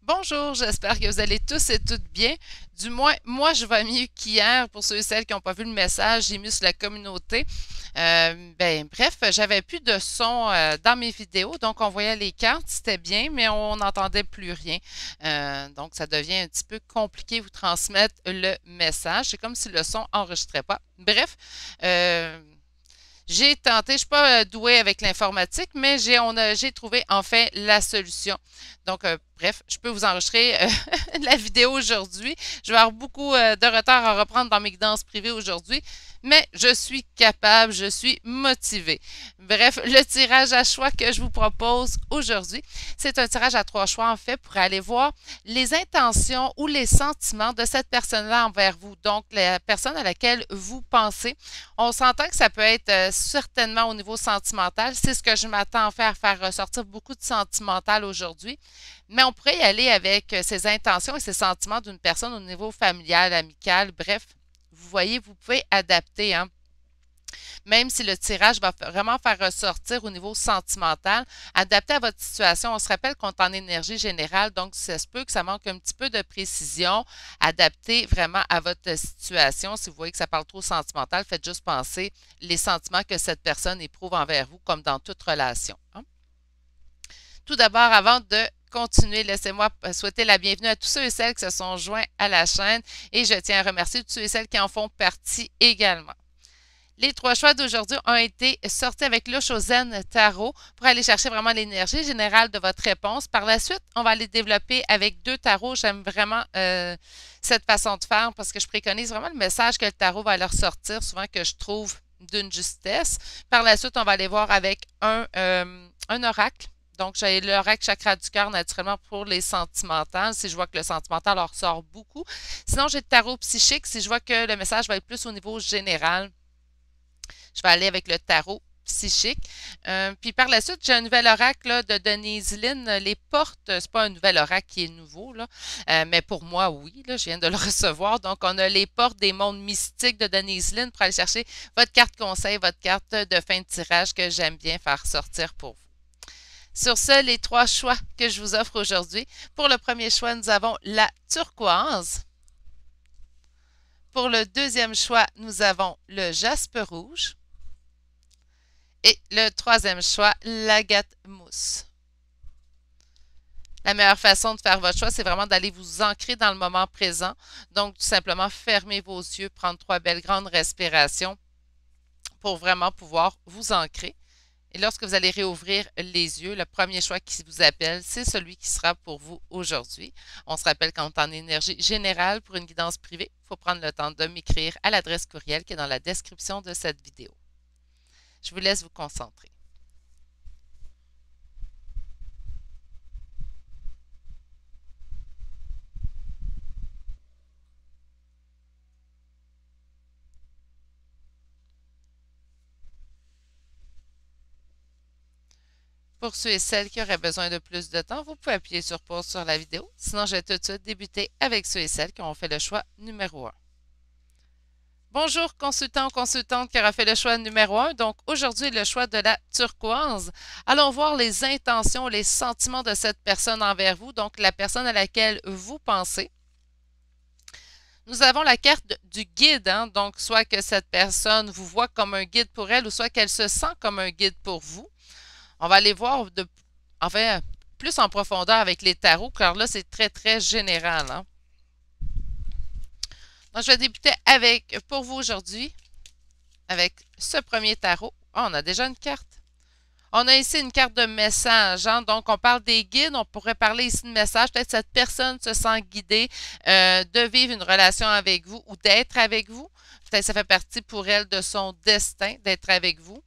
Bonjour, j'espère que vous allez tous et toutes bien. Du moins, moi, je vais mieux qu'hier. Pour ceux et celles qui n'ont pas vu le message, j'ai mis sur la communauté. Bref, j'avais plus de son dans mes vidéos, donc on voyait les cartes, c'était bien, mais on n'entendait plus rien. Donc, ça devient un petit peu compliqué vous transmettre le message. C'est comme si le son enregistrait pas. Bref, euh, j'ai tenté, je ne suis pas douée avec l'informatique, mais j'ai trouvé enfin la solution. Donc, bref, je peux vous enregistrer la vidéo aujourd'hui. Je vais avoir beaucoup de retard à reprendre dans mes guidances privées aujourd'hui, mais je suis capable, je suis motivée. Bref, le tirage à choix que je vous propose aujourd'hui, c'est un tirage à 3 choix en fait pour aller voir les intentions ou les sentiments de cette personne-là envers vous. Donc, la personne à laquelle vous pensez. On s'entend que ça peut être certainement au niveau sentimental. C'est ce que je m'attends en fait à faire ressortir beaucoup de sentimental aujourd'hui. Mais on pourrait y aller avec ses intentions et ses sentiments d'une personne au niveau familial, amical, bref. Vous voyez, vous pouvez adapter, hein. Même si le tirage va vraiment faire ressortir au niveau sentimental, adapté à votre situation. On se rappelle qu'on est en énergie générale, donc ça se peut que ça manque un petit peu de précision. Adapté vraiment à votre situation. Si vous voyez que ça parle trop sentimental, faites juste penser les sentiments que cette personne éprouve envers vous, comme dans toute relation, hein. Tout d'abord, avant de continuer, laissez-moi souhaiter la bienvenue à tous ceux et celles qui se sont joints à la chaîne et je tiens à remercier tous ceux et celles qui en font partie également. Les 3 choix d'aujourd'hui ont été sortis avec le Shozen Tarot pour aller chercher vraiment l'énergie générale de votre réponse. Par la suite, on va aller développer avec 2 tarots. J'aime vraiment cette façon de faire parce que je préconise vraiment le message que le tarot va leur sortir, souvent que je trouve d'une justesse. Par la suite, on va aller voir avec un oracle. Donc, j'ai l'oracle chakra du cœur naturellement pour les sentimentales, si je vois que le sentimental leur sort beaucoup. Sinon, j'ai le tarot psychique, si je vois que le message va être plus au niveau général. Je vais aller avec le tarot psychique. Puis par la suite, j'ai un nouvel oracle là, de Denise Lynn. Les portes, c'est pas un nouvel oracle qui est nouveau, là, mais pour moi, oui, là, je viens de le recevoir. Donc, on a les portes des mondes mystiques de Denise Lynn pour aller chercher votre carte conseil, votre carte de fin de tirage que j'aime bien faire sortir pour vous. Sur ce, les 3 choix que je vous offre aujourd'hui. Pour le premier choix, nous avons la turquoise. Pour le deuxième choix, nous avons le jaspe rouge. Et le troisième choix, l'agate mousse. La meilleure façon de faire votre choix, c'est vraiment d'aller vous ancrer dans le moment présent. Donc, tout simplement, fermez vos yeux, prendre 3 belles grandes respirations pour vraiment pouvoir vous ancrer. Et lorsque vous allez réouvrir les yeux, le premier choix qui vous appelle, c'est celui qui sera pour vous aujourd'hui. On se rappelle qu'on est en énergie générale pour une guidance privée. Il faut prendre le temps de m'écrire à l'adresse courriel qui est dans la description de cette vidéo. Je vous laisse vous concentrer. Pour ceux et celles qui auraient besoin de plus de temps, vous pouvez appuyer sur pause sur la vidéo. Sinon, je vais tout de suite débuter avec ceux et celles qui ont fait le choix numéro 1. Bonjour, consultant ou consultante qui aura fait le choix numéro 1. Donc, aujourd'hui, le choix de la turquoise. Allons voir les intentions, les sentiments de cette personne envers vous, donc la personne à laquelle vous pensez. Nous avons la carte du guide, hein, donc soit que cette personne vous voit comme un guide pour elle ou soit qu'elle se sent comme un guide pour vous. On va aller voir enfin, plus en profondeur avec les tarots, car là, c'est très, très général, hein. Donc, je vais débuter pour vous aujourd'hui, avec ce premier tarot. Oh, on a déjà une carte. On a ici une carte de message, hein? Donc, on parle des guides. On pourrait parler ici de message. Peut-être que cette personne se sent guidée de vivre une relation avec vous ou d'être avec vous. Peut-être que ça fait partie pour elle de son destin d'être avec vous.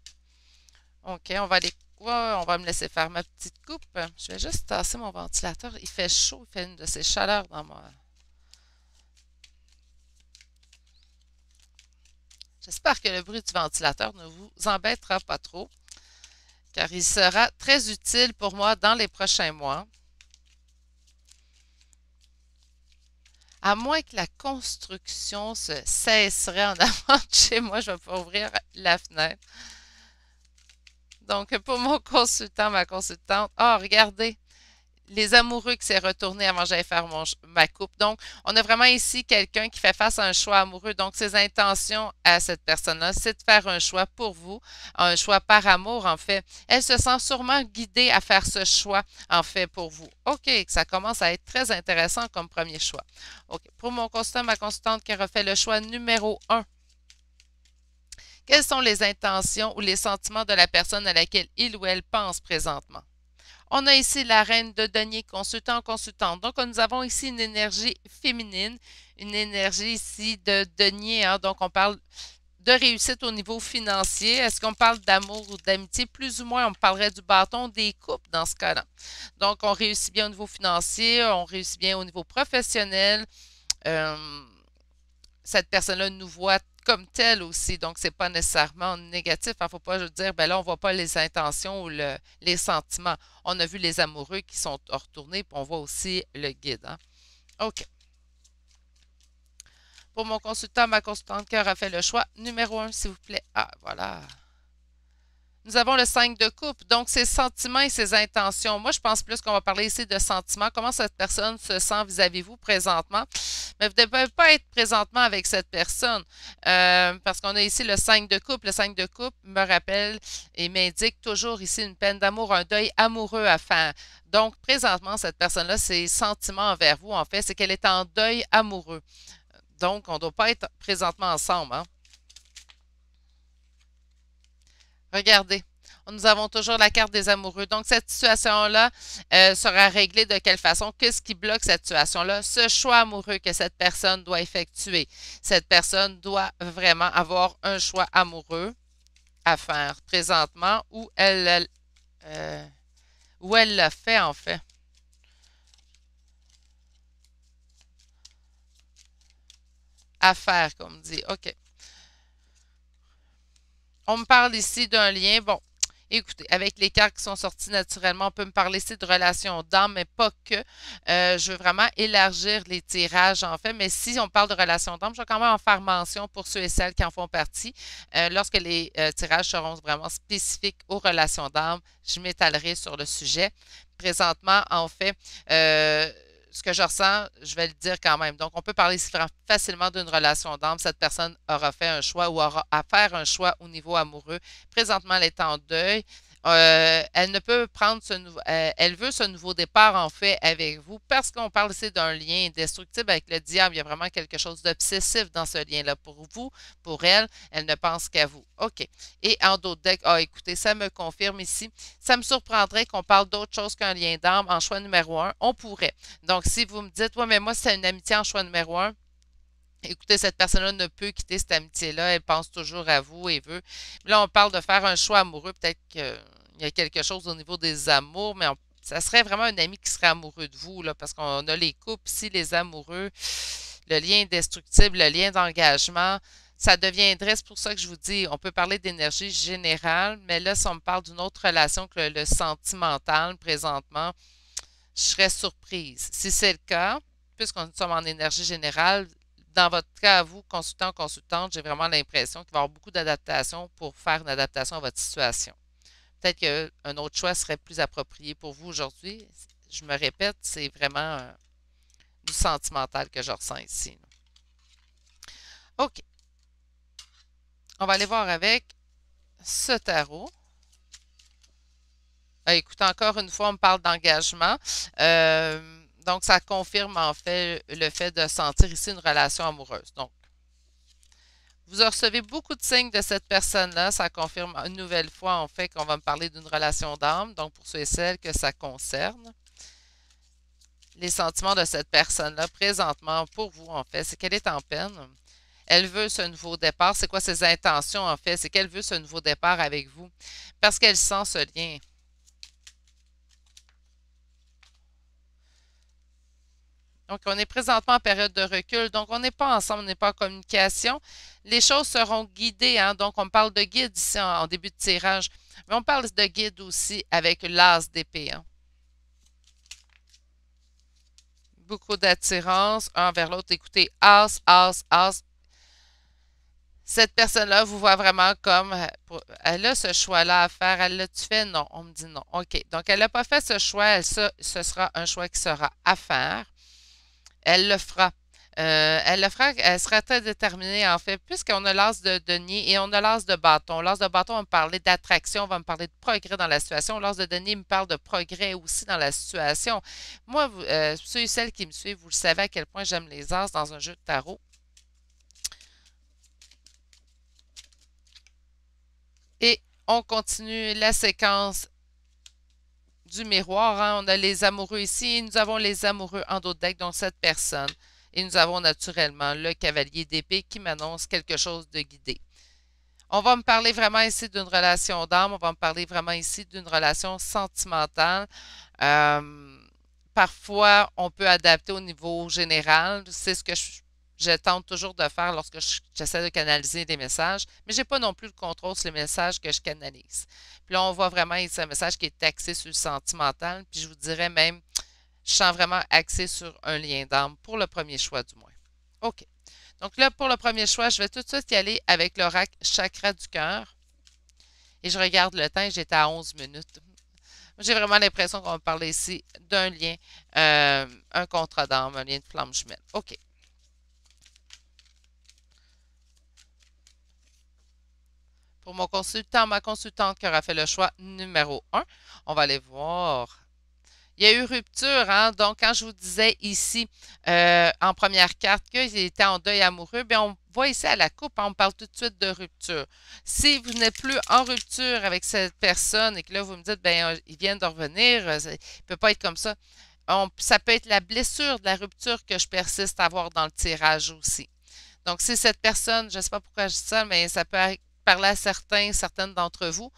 OK, on va aller. On va me laisser faire ma petite coupe. Je vais juste tasser mon ventilateur. Il fait chaud. Il fait une de ces chaleurs dans moi. J'espère que le bruit du ventilateur ne vous embêtera pas trop, car il sera très utile pour moi dans les prochains mois. À moins que la construction se cesserait en avant de chez moi, je vais pas ouvrir la fenêtre. Donc, pour mon consultant, ma consultante, oh, regardez, les amoureux qui s'est retourné avant que j'aille faire ma coupe. Donc, on a vraiment ici quelqu'un qui fait face à un choix amoureux. Donc, ses intentions à cette personne-là, c'est de faire un choix pour vous, un choix par amour, en fait. Elle se sent sûrement guidée à faire ce choix, en fait, pour vous. OK, ça commence à être très intéressant comme premier choix. OK, pour mon consultant, ma consultante qui a refait le choix numéro 1. Quelles sont les intentions ou les sentiments de la personne à laquelle il ou elle pense présentement? On a ici la reine de denier, consultant-consultante. Donc, nous avons ici une énergie féminine, une énergie ici de denier. Hein? Donc, on parle de réussite au niveau financier. Est-ce qu'on parle d'amour ou d'amitié? Plus ou moins, on parlerait du bâton des couples dans ce cas-là. Donc, on réussit bien au niveau financier, on réussit bien au niveau professionnel. Euh, cette personne-là nous voit comme telle aussi, donc c'est pas nécessairement négatif. Il ne faut pas dire, ben là, on voit pas les intentions ou les sentiments. On a vu les amoureux qui sont retournés, puis on voit aussi le guide. Hein? OK. Pour mon consultant, ma consultante qui aura fait le choix, numéro 1, s'il vous plaît. Ah, voilà. Nous avons le 5 de coupe, donc ses sentiments et ses intentions. Moi, je pense plus qu'on va parler ici de sentiments. Comment cette personne se sent vis-à-vis vous présentement? Mais vous ne devez pas être présentement avec cette personne parce qu'on a ici le 5 de coupe. Le 5 de coupe me rappelle et m'indique toujours ici une peine d'amour, un deuil amoureux à faire. Donc, présentement, cette personne-là, ses sentiments envers vous, en fait, c'est qu'elle est en deuil amoureux. Donc, on ne doit pas être présentement ensemble. Hein? Regardez, nous avons toujours la carte des amoureux. Donc, cette situation-là sera réglée de quelle façon? Qu'est-ce qui bloque cette situation-là? Ce choix amoureux que cette personne doit effectuer. Cette personne doit vraiment avoir un choix amoureux à faire présentement où elle l'a fait, en fait. À faire, comme dit. OK. On me parle ici d'un lien. Bon, écoutez, avec les cartes qui sont sorties naturellement, on peut me parler ici de relations d'âme, mais pas que. Je veux vraiment élargir les tirages, en fait. Mais si on parle de relations d'âme, je vais quand même en faire mention pour ceux et celles qui en font partie. Lorsque les tirages seront vraiment spécifiques aux relations d'âme, je m'étalerai sur le sujet. Présentement, en fait, ce que je ressens, je vais le dire quand même. Donc, on peut parler facilement d'une relation d'âme. Cette personne aura fait un choix ou aura à faire un choix au niveau amoureux. Présentement, elle est en deuil. Elle ne peut prendre elle veut ce nouveau départ en fait avec vous parce qu'on parle ici d'un lien indestructible avec le diable. Il y a vraiment quelque chose d'obsessif dans ce lien-là pour vous, pour elle. Elle ne pense qu'à vous. OK. Et en d'autres decks, ah écoutez, ça me confirme ici. Ça me surprendrait qu'on parle d'autre chose qu'un lien d'âme en choix numéro 1. On pourrait. Donc, si vous me dites, ouais, mais moi, c'est une amitié en choix numéro 1. Écoutez, cette personne-là ne peut quitter cette amitié-là. Elle pense toujours à vous et veut. Là, on parle de faire un choix amoureux. Peut-être qu'il y a quelque chose au niveau des amours, mais ça serait vraiment un ami qui serait amoureux de vous, là, parce qu'on a les couples ici, les amoureux, le lien indestructible, le lien d'engagement. Ça deviendrait, c'est pour ça que je vous dis, on peut parler d'énergie générale, mais là, si on me parle d'une autre relation que le sentimental présentement, je serais surprise. Si c'est le cas, puisqu'on sommes en énergie générale, dans votre cas, à vous, consultant, consultante, j'ai vraiment l'impression qu'il va y avoir beaucoup d'adaptation pour faire une adaptation à votre situation. Peut-être qu'un autre choix serait plus approprié pour vous aujourd'hui. Je me répète, c'est vraiment du sentimental que je ressens ici. OK. On va aller voir avec ce tarot. Écoute, encore une fois, on me parle d'engagement. Donc, ça confirme en fait le fait de sentir ici une relation amoureuse. Donc, vous recevez beaucoup de signes de cette personne-là. Ça confirme une nouvelle fois en fait qu'on va me parler d'une relation d'âme. Donc, pour ceux et celles que ça concerne, les sentiments de cette personne-là présentement pour vous, en fait, c'est qu'elle est en peine. Elle veut ce nouveau départ. C'est quoi ses intentions, en fait? C'est qu'elle veut ce nouveau départ avec vous parce qu'elle sent ce lien. Donc, on est présentement en période de recul. Donc, on n'est pas ensemble, on n'est pas en communication. Les choses seront guidées. Hein? Donc, on parle de guide ici en début de tirage. Mais on parle de guide aussi avec l'as d'épée. Hein? Beaucoup d'attirance un vers l'autre. Écoutez, as, as, as. Cette personne-là vous voit vraiment comme, elle a ce choix-là à faire. Elle l'a-tu fait? Non. On me dit non. OK. Donc, elle n'a pas fait ce choix. Ce sera un choix qui sera à faire. Elle le fera. Elle le fera, elle sera très déterminée en fait, puisqu'on a l'as de denier et on a l'as de bâton. L'as de bâton va me parler d'attraction, va me parler de progrès dans la situation. L'as de denier me parle de progrès aussi dans la situation. Moi, ceux et celles qui me suivent, vous le savez à quel point j'aime les as dans un jeu de tarot. Et on continue la séquence du miroir, hein. On a les amoureux ici et nous avons les amoureux en d'autres decks, donc cette personne. Et nous avons naturellement le cavalier d'épée qui m'annonce quelque chose de guidé. On va me parler vraiment ici d'une relation d'âme, on va me parler vraiment ici d'une relation sentimentale. Euh, Parfois, on peut adapter au niveau général. C'est ce que je tente toujours de faire lorsque j'essaie de canaliser des messages, mais je n'ai pas non plus le contrôle sur les messages que je canalise. Puis là, on voit vraiment ici un message qui est axé sur le sentimental, puis je vous dirais même, je sens vraiment axé sur un lien d'âme pour le premier choix du moins. OK. Donc là, pour le premier choix, je vais tout de suite y aller avec l'oracle chakra du cœur. Et je regarde le temps, j'étais à 11 minutes. J'ai vraiment l'impression qu'on va parler ici d'un lien, un contrat d'âme, un lien de flamme jumelle. OK. Pour mon consultant, ma consultante qui aura fait le choix numéro 1, on va aller voir. Il y a eu rupture, hein? Donc, quand je vous disais ici, en première carte, qu'il était en deuil amoureux, bien, on voit ici à la coupe, hein, on parle tout de suite de rupture. Si vous n'êtes plus en rupture avec cette personne et que là, vous me dites, bien, ils viennent de revenir, il ne peut pas être comme ça. Ça peut être la blessure de la rupture que je persiste à avoir dans le tirage aussi. Donc, si cette personne, je ne sais pas pourquoi je dis ça, mais ça peut parler à certaines d'entre vous.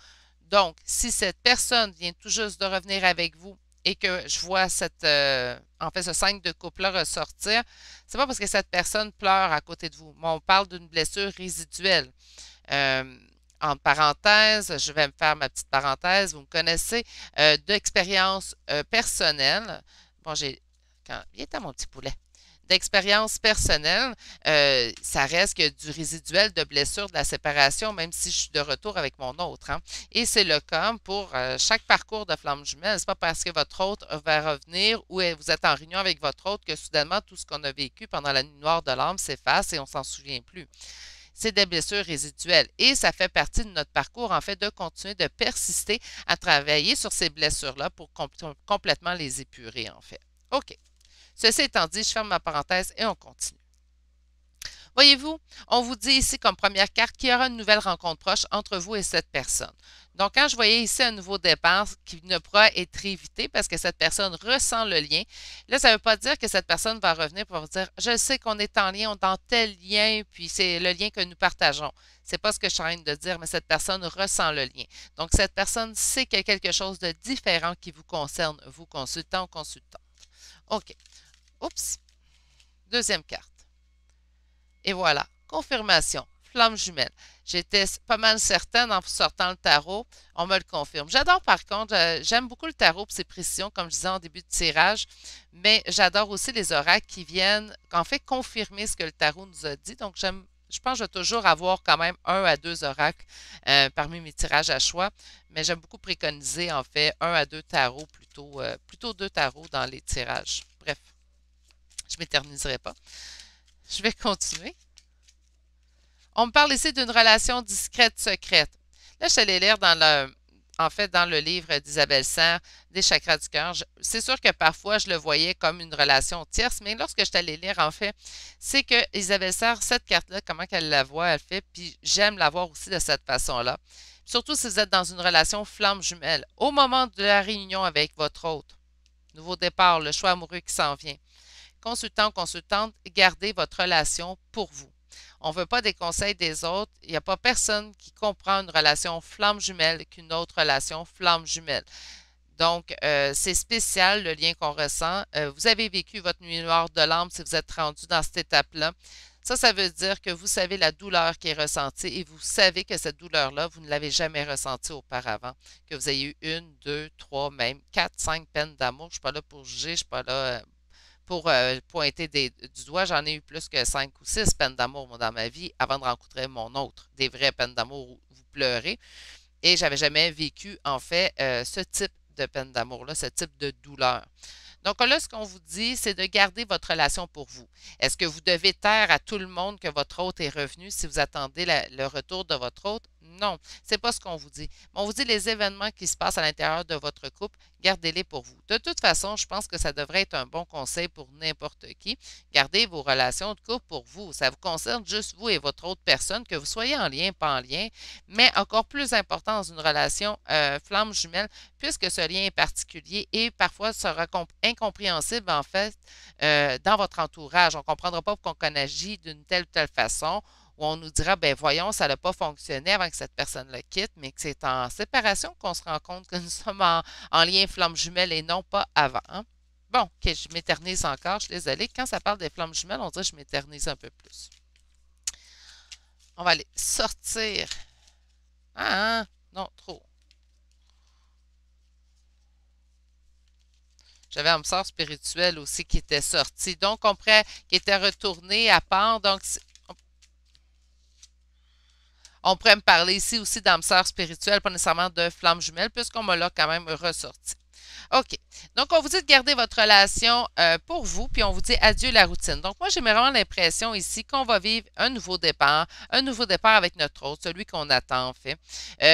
Donc, si cette personne vient tout juste de revenir avec vous et que je vois en fait, ce 5 de coupe-là ressortir, c'est pas parce que cette personne pleure à côté de vous. Mais on parle d'une blessure résiduelle. Euh, En parenthèse, je vais me faire ma petite parenthèse, vous me connaissez, d'expérience personnelle. Bon, il est à mon petit poulet d'expérience personnelle, ça reste que du résiduel de blessure de la séparation, même si je suis de retour avec mon autre, hein. Et c'est le cas pour chaque parcours de flamme jumelle. C'est pas parce que votre autre va revenir ou vous êtes en réunion avec votre autre que soudainement tout ce qu'on a vécu pendant la nuit noire de l'âme s'efface et on s'en souvient plus. C'est des blessures résiduelles et ça fait partie de notre parcours, en fait, de continuer de persister à travailler sur ces blessures-là pour complètement les épurer, en fait. OK. Ceci étant dit, je ferme ma parenthèse et on continue. Voyez-vous, on vous dit ici comme première carte qu'il y aura une nouvelle rencontre proche entre vous et cette personne. Donc, quand je voyais ici un nouveau départ qui ne pourra être évité parce que cette personne ressent le lien, là, ça ne veut pas dire que cette personne va revenir pour vous dire je sais qu'on est en lien, on est dans tel lien, puis c'est le lien que nous partageons. C'est pas ce que je suis en train de dire, mais cette personne ressent le lien. Donc, cette personne sait qu'il y a quelque chose de différent qui vous concerne, vous, consultant ou consultant. OK. Oups. Deuxième carte. Et voilà. Confirmation. Flamme jumelle. J'étais pas mal certaine en sortant le tarot. On me le confirme. J'adore par contre, j'aime beaucoup le tarot pour ses précisions, comme je disais en début de tirage, mais j'adore aussi les oracles qui viennent, en fait, confirmer ce que le tarot nous a dit. Donc, je pense que je vais toujours avoir quand même un à deux oracles parmi mes tirages à choix, mais j'aime beaucoup préconiser, en fait, un à deux tarots plutôt deux tarots dans les tirages. Bref. Je ne m'éterniserai pas. Je vais continuer. On me parle ici d'une relation discrète, secrète. Là, je suis allée lire en fait, dans le livre d'Isabelle Serre, des chakras du cœur. C'est sûr que parfois, je le voyais comme une relation tierce, mais lorsque je suis allée lire, en fait, c'est que Isabelle Serre, cette carte-là, comment qu'elle la voit, elle fait, puis j'aime la voir aussi de cette façon-là. Surtout si vous êtes dans une relation flamme jumelle. Au moment de la réunion avec votre hôte, nouveau départ, le choix amoureux qui s'en vient. Consultant, consultante, gardez votre relation pour vous. On ne veut pas des conseils des autres. Il n'y a pas personne qui comprend une relation flamme jumelle qu'une autre relation flamme jumelle. Donc, c'est spécial le lien qu'on ressent. Vous avez vécu votre nuit noire de l'âme si vous êtes rendu dans cette étape-là. Ça veut dire que vous savez la douleur qui est ressentie et vous savez que cette douleur-là, vous ne l'avez jamais ressentie auparavant. Que vous ayez eu une, deux, trois, même quatre, cinq peines d'amour. Je ne suis pas là pour juger, je ne suis pas là pour pointer du doigt, j'en ai eu plus que 5 ou 6 peines d'amour moi, dans ma vie avant de rencontrer mon autre. Des vraies peines d'amour où vous pleurez. Et j'avais jamais vécu, en fait, ce type de peine d'amour-là, ce type de douleur. Donc là, ce qu'on vous dit, c'est de garder votre relation pour vous. Est-ce que vous devez taire à tout le monde que votre hôte est revenu si vous attendez le retour de votre hôte? Non, c'est pas ce qu'on vous dit. On vous dit les événements qui se passent à l'intérieur de votre couple, gardez-les pour vous. De toute façon, je pense que ça devrait être un bon conseil pour n'importe qui. Gardez vos relations de couple pour vous. Ça vous concerne juste vous et votre autre personne, que vous soyez en lien, pas en lien, mais encore plus important dans une relation flamme jumelle, puisque ce lien est particulier et parfois sera incompréhensible en fait dans votre entourage. On ne comprendra pas pourquoi on agit d'une telle ou telle façon, où on nous dira, ben voyons, ça n'a pas fonctionné avant que cette personne-là quitte, mais que c'est en séparation qu'on se rend compte que nous sommes en lien flamme jumelle et non pas avant. Hein? Bon, ok, je m'éternise encore, je suis désolée. Quand ça parle des flammes jumelles, on dirait que je m'éternise un peu plus. On va aller sortir. Ah, hein? Non, trop. J'avais âme sœur spirituelle aussi qui était sortie. Donc, on pourrait, qui était retourné à part. Donc, on pourrait me parler ici aussi d'âme sœur spirituelle, pas nécessairement de flamme jumelle, puisqu'on me l'a quand même ressorti. OK. Donc, on vous dit de garder votre relation pour vous, puis on vous dit adieu la routine. Donc, moi, j'ai vraiment l'impression ici qu'on va vivre un nouveau départ avec notre autre, celui qu'on attend, en fait.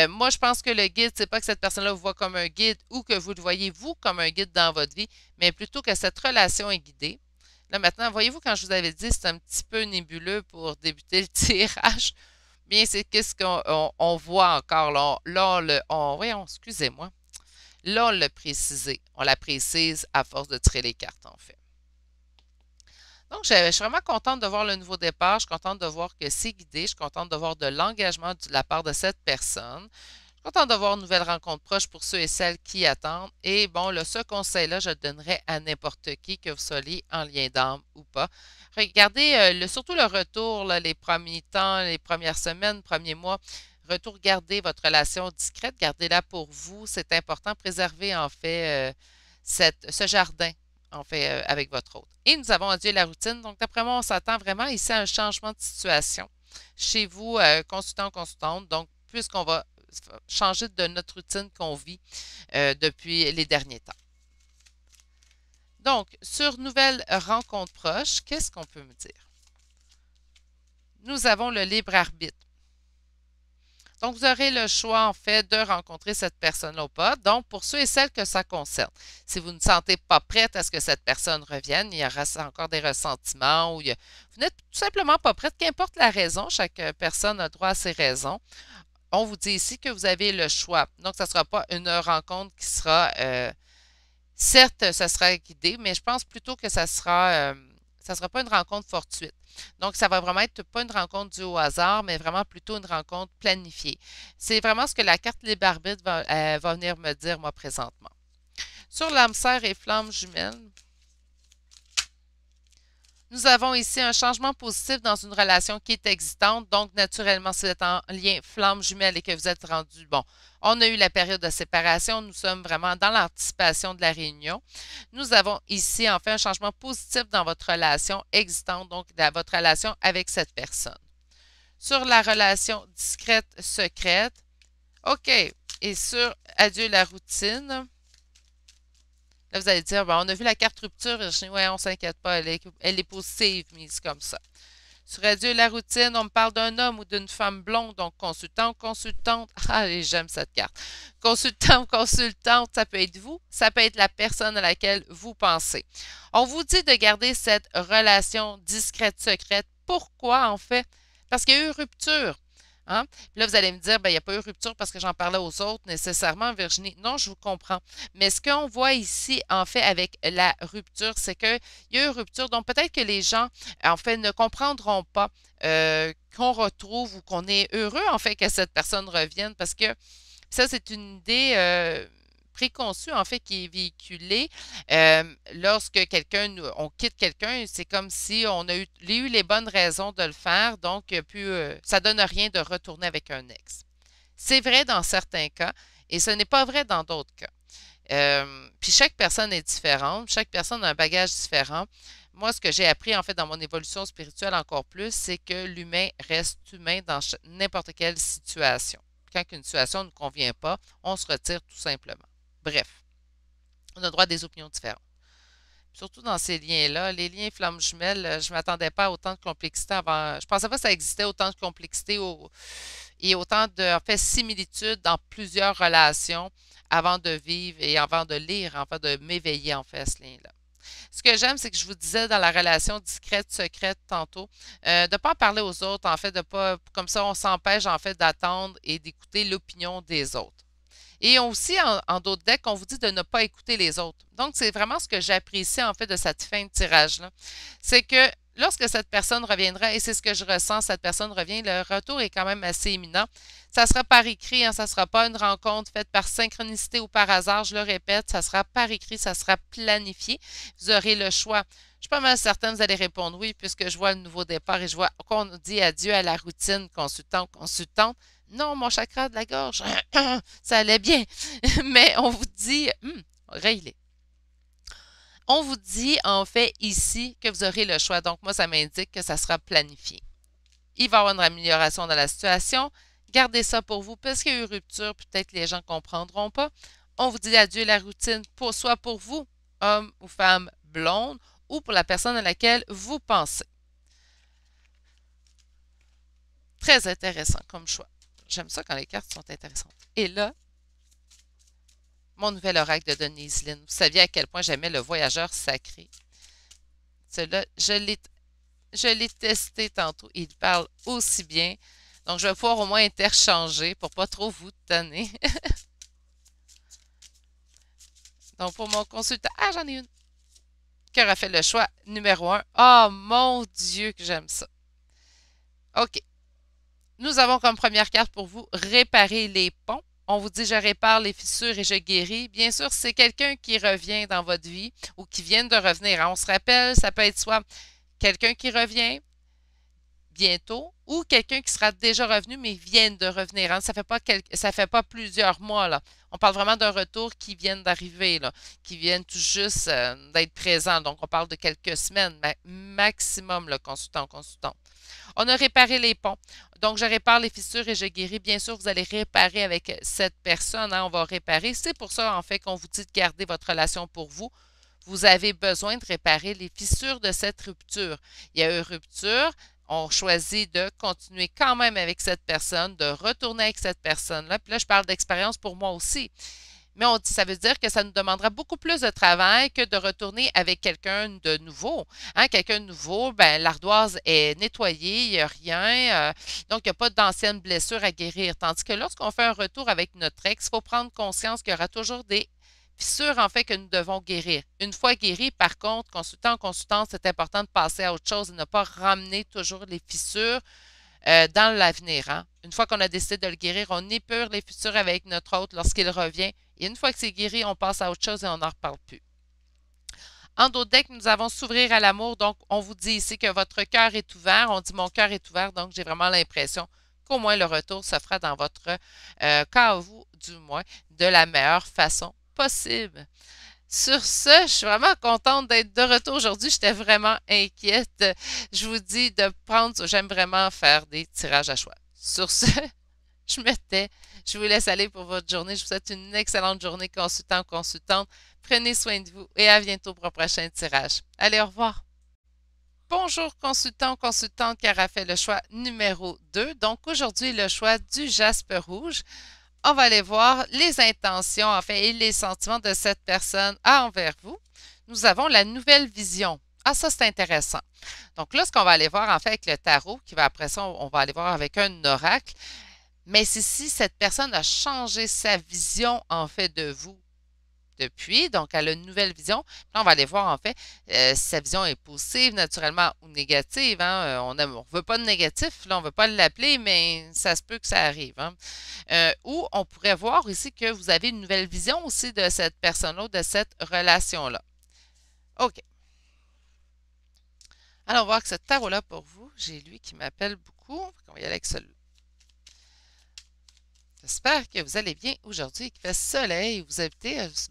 Moi, je pense que le guide, c'est pas que cette personne-là vous voit comme un guide ou que vous le voyez, vous, comme un guide dans votre vie, mais plutôt que cette relation est guidée. Là, maintenant, voyez-vous, quand je vous avais dit, c'est un petit peu nébuleux pour débuter le tirage. Bien, c'est qu'est-ce qu'on voit encore là. Voyons, excusez-moi. Là, on l'a précisé. On la précise à force de tirer les cartes, en fait. Donc, je suis vraiment contente de voir le nouveau départ. Je suis contente de voir que c'est guidé. Je suis contente de voir de l'engagement de la part de cette personne. Je suis contente de voir une nouvelle rencontre proche pour ceux et celles qui attendent. Et bon, ce conseil-là, je le donnerais à n'importe qui, que vous soyez en lien d'âme ou pas. Regardez surtout le retour, là, les premiers temps, les premières semaines, premiers mois. Retour, gardez votre relation discrète, gardez-la pour vous. C'est important. Préservez en fait ce jardin, en fait, avec votre hôte. Et nous avons adieu la routine. Donc, d'après moi, on s'attend vraiment ici à un changement de situation chez vous, consultant, consultante. Donc, puisqu'on va changer de notre routine qu'on vit depuis les derniers temps. Donc, sur nouvelle rencontre proche, qu'est-ce qu'on peut me dire? Nous avons le libre arbitre. Donc, vous aurez le choix, en fait, de rencontrer cette personne-là ou pas. Donc, pour ceux et celles que ça concerne, si vous ne sentez pas prête à ce que cette personne revienne, il y aura encore des ressentiments ou vous n'êtes tout simplement pas prête, qu'importe la raison, chaque personne a droit à ses raisons. On vous dit ici que vous avez le choix. Donc, ça ne sera pas une rencontre qui sera, certes, ça sera guidé, mais je pense plutôt que ça sera pas une rencontre fortuite. Donc, ça va vraiment être pas une rencontre due au hasard, mais vraiment plutôt une rencontre planifiée. C'est vraiment ce que la carte libre arbitre va venir me dire, moi, présentement. Sur l'âme sœur et flamme jumelle, nous avons ici un changement positif dans une relation qui est existante. Donc, naturellement, si vous êtes en lien flamme jumelle et que vous êtes rendu, bon, on a eu la période de séparation. Nous sommes vraiment dans l'anticipation de la réunion. Nous avons ici, en fait, un changement positif dans votre relation existante, donc dans votre relation avec cette personne. Sur la relation discrète, secrète, OK. Et sur adieu la routine, là, vous allez dire, bon, on a vu la carte rupture, Virginie, ouais, on ne s'inquiète pas, elle est positive, mise comme ça. Sur adieu la routine, on me parle d'un homme ou d'une femme blonde, donc consultant ou consultante. Ah, j'aime cette carte. Consultant ou consultante, ça peut être vous, ça peut être la personne à laquelle vous pensez. On vous dit de garder cette relation discrète, secrète. Pourquoi, en fait? Parce qu'il y a eu rupture. Hein? Puis là, vous allez me dire, ben, il n'y a pas eu rupture parce que j'en parlais aux autres nécessairement, Virginie. Non, je vous comprends. Mais ce qu'on voit ici, en fait, avec la rupture, c'est qu'il y a eu rupture. Donc, peut-être que les gens, en fait, ne comprendront pas qu'on retrouve ou qu'on est heureux, en fait, que cette personne revienne parce que ça, c'est une idée préconçue, en fait, qui est véhiculée. Lorsque on quitte quelqu'un, c'est comme si on a eu les bonnes raisons de le faire, donc ça donne rien de retourner avec un ex. C'est vrai dans certains cas et ce n'est pas vrai dans d'autres cas. Puis chaque personne est différente, chaque personne a un bagage différent. Moi, ce que j'ai appris en fait dans mon évolution spirituelle encore plus, c'est que l'humain reste humain dans n'importe quelle situation. Quand une situation ne nous convient pas, on se retire tout simplement. Bref, on a droit à des opinions différentes. Surtout dans ces liens-là, les liens flammes jumelles, je ne m'attendais pas à autant de complexité avant. Je pensais pas que ça existait autant de complexité et autant de en fait, similitudes dans plusieurs relations avant de vivre et avant de lire, avant de m'éveiller en fait à ce lien-là. Ce que j'aime, c'est que je vous disais dans la relation discrète, secrète tantôt, de ne pas en parler aux autres, en fait, de pas, comme ça, on s'empêche en fait d'attendre et d'écouter l'opinion des autres. Et aussi, en d'autres decks, on vous dit de ne pas écouter les autres. Donc, c'est vraiment ce que j'apprécie en fait de cette fin de tirage-là. C'est que lorsque cette personne reviendra, et c'est ce que je ressens, cette personne revient, le retour est quand même assez imminent. Ça sera par écrit, hein, ça ne sera pas une rencontre faite par synchronicité ou par hasard, je le répète, ça sera par écrit, ça sera planifié. Vous aurez le choix. Je suis pas mal certaine que vous allez répondre oui, puisque je vois le nouveau départ et je vois qu'on dit adieu à la routine consultant, consultante. Non, mon chakra de la gorge, ça allait bien. Mais on vous dit, réglé. On vous dit en fait ici que vous aurez le choix. Donc moi, ça m'indique que ça sera planifié. Il va y avoir une amélioration dans la situation. Gardez ça pour vous parce qu'il y a eu rupture. Peut-être que les gens ne comprendront pas. On vous dit adieu la routine, soit pour vous, homme ou femme blonde, ou pour la personne à laquelle vous pensez. Très intéressant comme choix. J'aime ça quand les cartes sont intéressantes. Et là, mon nouvel oracle de Denise Lynn. Vous saviez à quel point j'aimais le voyageur sacré. Celui-là, je l'ai testé tantôt. Il parle aussi bien. Donc, je vais pouvoir au moins interchanger pour pas trop vous tanner. Donc, pour mon consultant, j'en ai une. Qui aura fait le choix numéro 1. Oh, mon Dieu, que j'aime ça. OK. Nous avons comme première carte pour vous, réparer les ponts. On vous dit, je répare les fissures et je guéris. Bien sûr, c'est quelqu'un qui revient dans votre vie ou qui vient de revenir. On se rappelle, ça peut être soit quelqu'un qui revient bientôt ou quelqu'un qui sera déjà revenu mais vient de revenir. Hein. Ça fait pas plusieurs mois. Là. On parle vraiment d'un retour qui vient d'arriver, qui vient tout juste d'être présent. Donc, on parle de quelques semaines maximum, le consultant. On a réparé les ponts. Donc, je répare les fissures et je guéris. Bien sûr, vous allez réparer avec cette personne. Hein, on va réparer. C'est pour ça, en fait, qu'on vous dit de garder votre relation pour vous. Vous avez besoin de réparer les fissures de cette rupture. Il y a eu rupture. On choisit de continuer quand même avec cette personne, de retourner avec cette personne-là. Puis là, je parle d'expérience pour moi aussi. Mais ça veut dire que ça nous demandera beaucoup plus de travail que de retourner avec quelqu'un de nouveau. Hein, quelqu'un de nouveau, ben, l'ardoise est nettoyée, il n'y a rien, donc il n'y a pas d'anciennes blessures à guérir. Tandis que lorsqu'on fait un retour avec notre ex, il faut prendre conscience qu'il y aura toujours des fissures en fait que nous devons guérir. Une fois guéri, par contre, consultant en consultante, c'est important de passer à autre chose et ne pas ramener toujours les fissures dans l'avenir. Hein. Une fois qu'on a décidé de le guérir, on épure les fissures avec notre hôte lorsqu'il revient. Et une fois que c'est guéri, on passe à autre chose et on n'en reparle plus. En d'autres decks, nous avons s'ouvrir à l'amour. Donc, on vous dit ici que votre cœur est ouvert. On dit mon cœur est ouvert. Donc, j'ai vraiment l'impression qu'au moins le retour se fera dans votre cas à vous, du moins, de la meilleure façon possible. Sur ce, je suis vraiment contente d'être de retour aujourd'hui. J'étais vraiment inquiète. Je vous dis de prendre, j'aime vraiment faire des tirages à choix. Sur ce, je me tais. Je vous laisse aller pour votre journée. Je vous souhaite une excellente journée, consultant, consultante. Prenez soin de vous et à bientôt pour un prochain tirage. Allez, au revoir. Bonjour, consultant, consultante qui aura fait le choix numéro 2. Donc, aujourd'hui, le choix du jaspe rouge. On va aller voir les intentions, en fait, et les sentiments de cette personne envers vous. Nous avons la nouvelle vision. Ah, ça, c'est intéressant. Donc là, ce qu'on va aller voir, en fait, avec le tarot, qui va après ça, on va aller voir avec un oracle. Mais c'est si cette personne a changé sa vision, en fait, de vous depuis. Donc, elle a une nouvelle vision. Là, on va aller voir, en fait, si sa vision est positive, naturellement, ou négative. Hein. On ne veut pas de négatif. Là, on ne veut pas l'appeler, mais ça se peut que ça arrive. Hein. Ou on pourrait voir ici que vous avez une nouvelle vision aussi de cette personne-là, de cette relation-là. OK. Alors, on va voir que ce tarot-là pour vous, j'ai lui qui m'appelle beaucoup. On va y aller avec celui-là. J'espère que vous allez bien aujourd'hui, qu'il fait soleil. Vous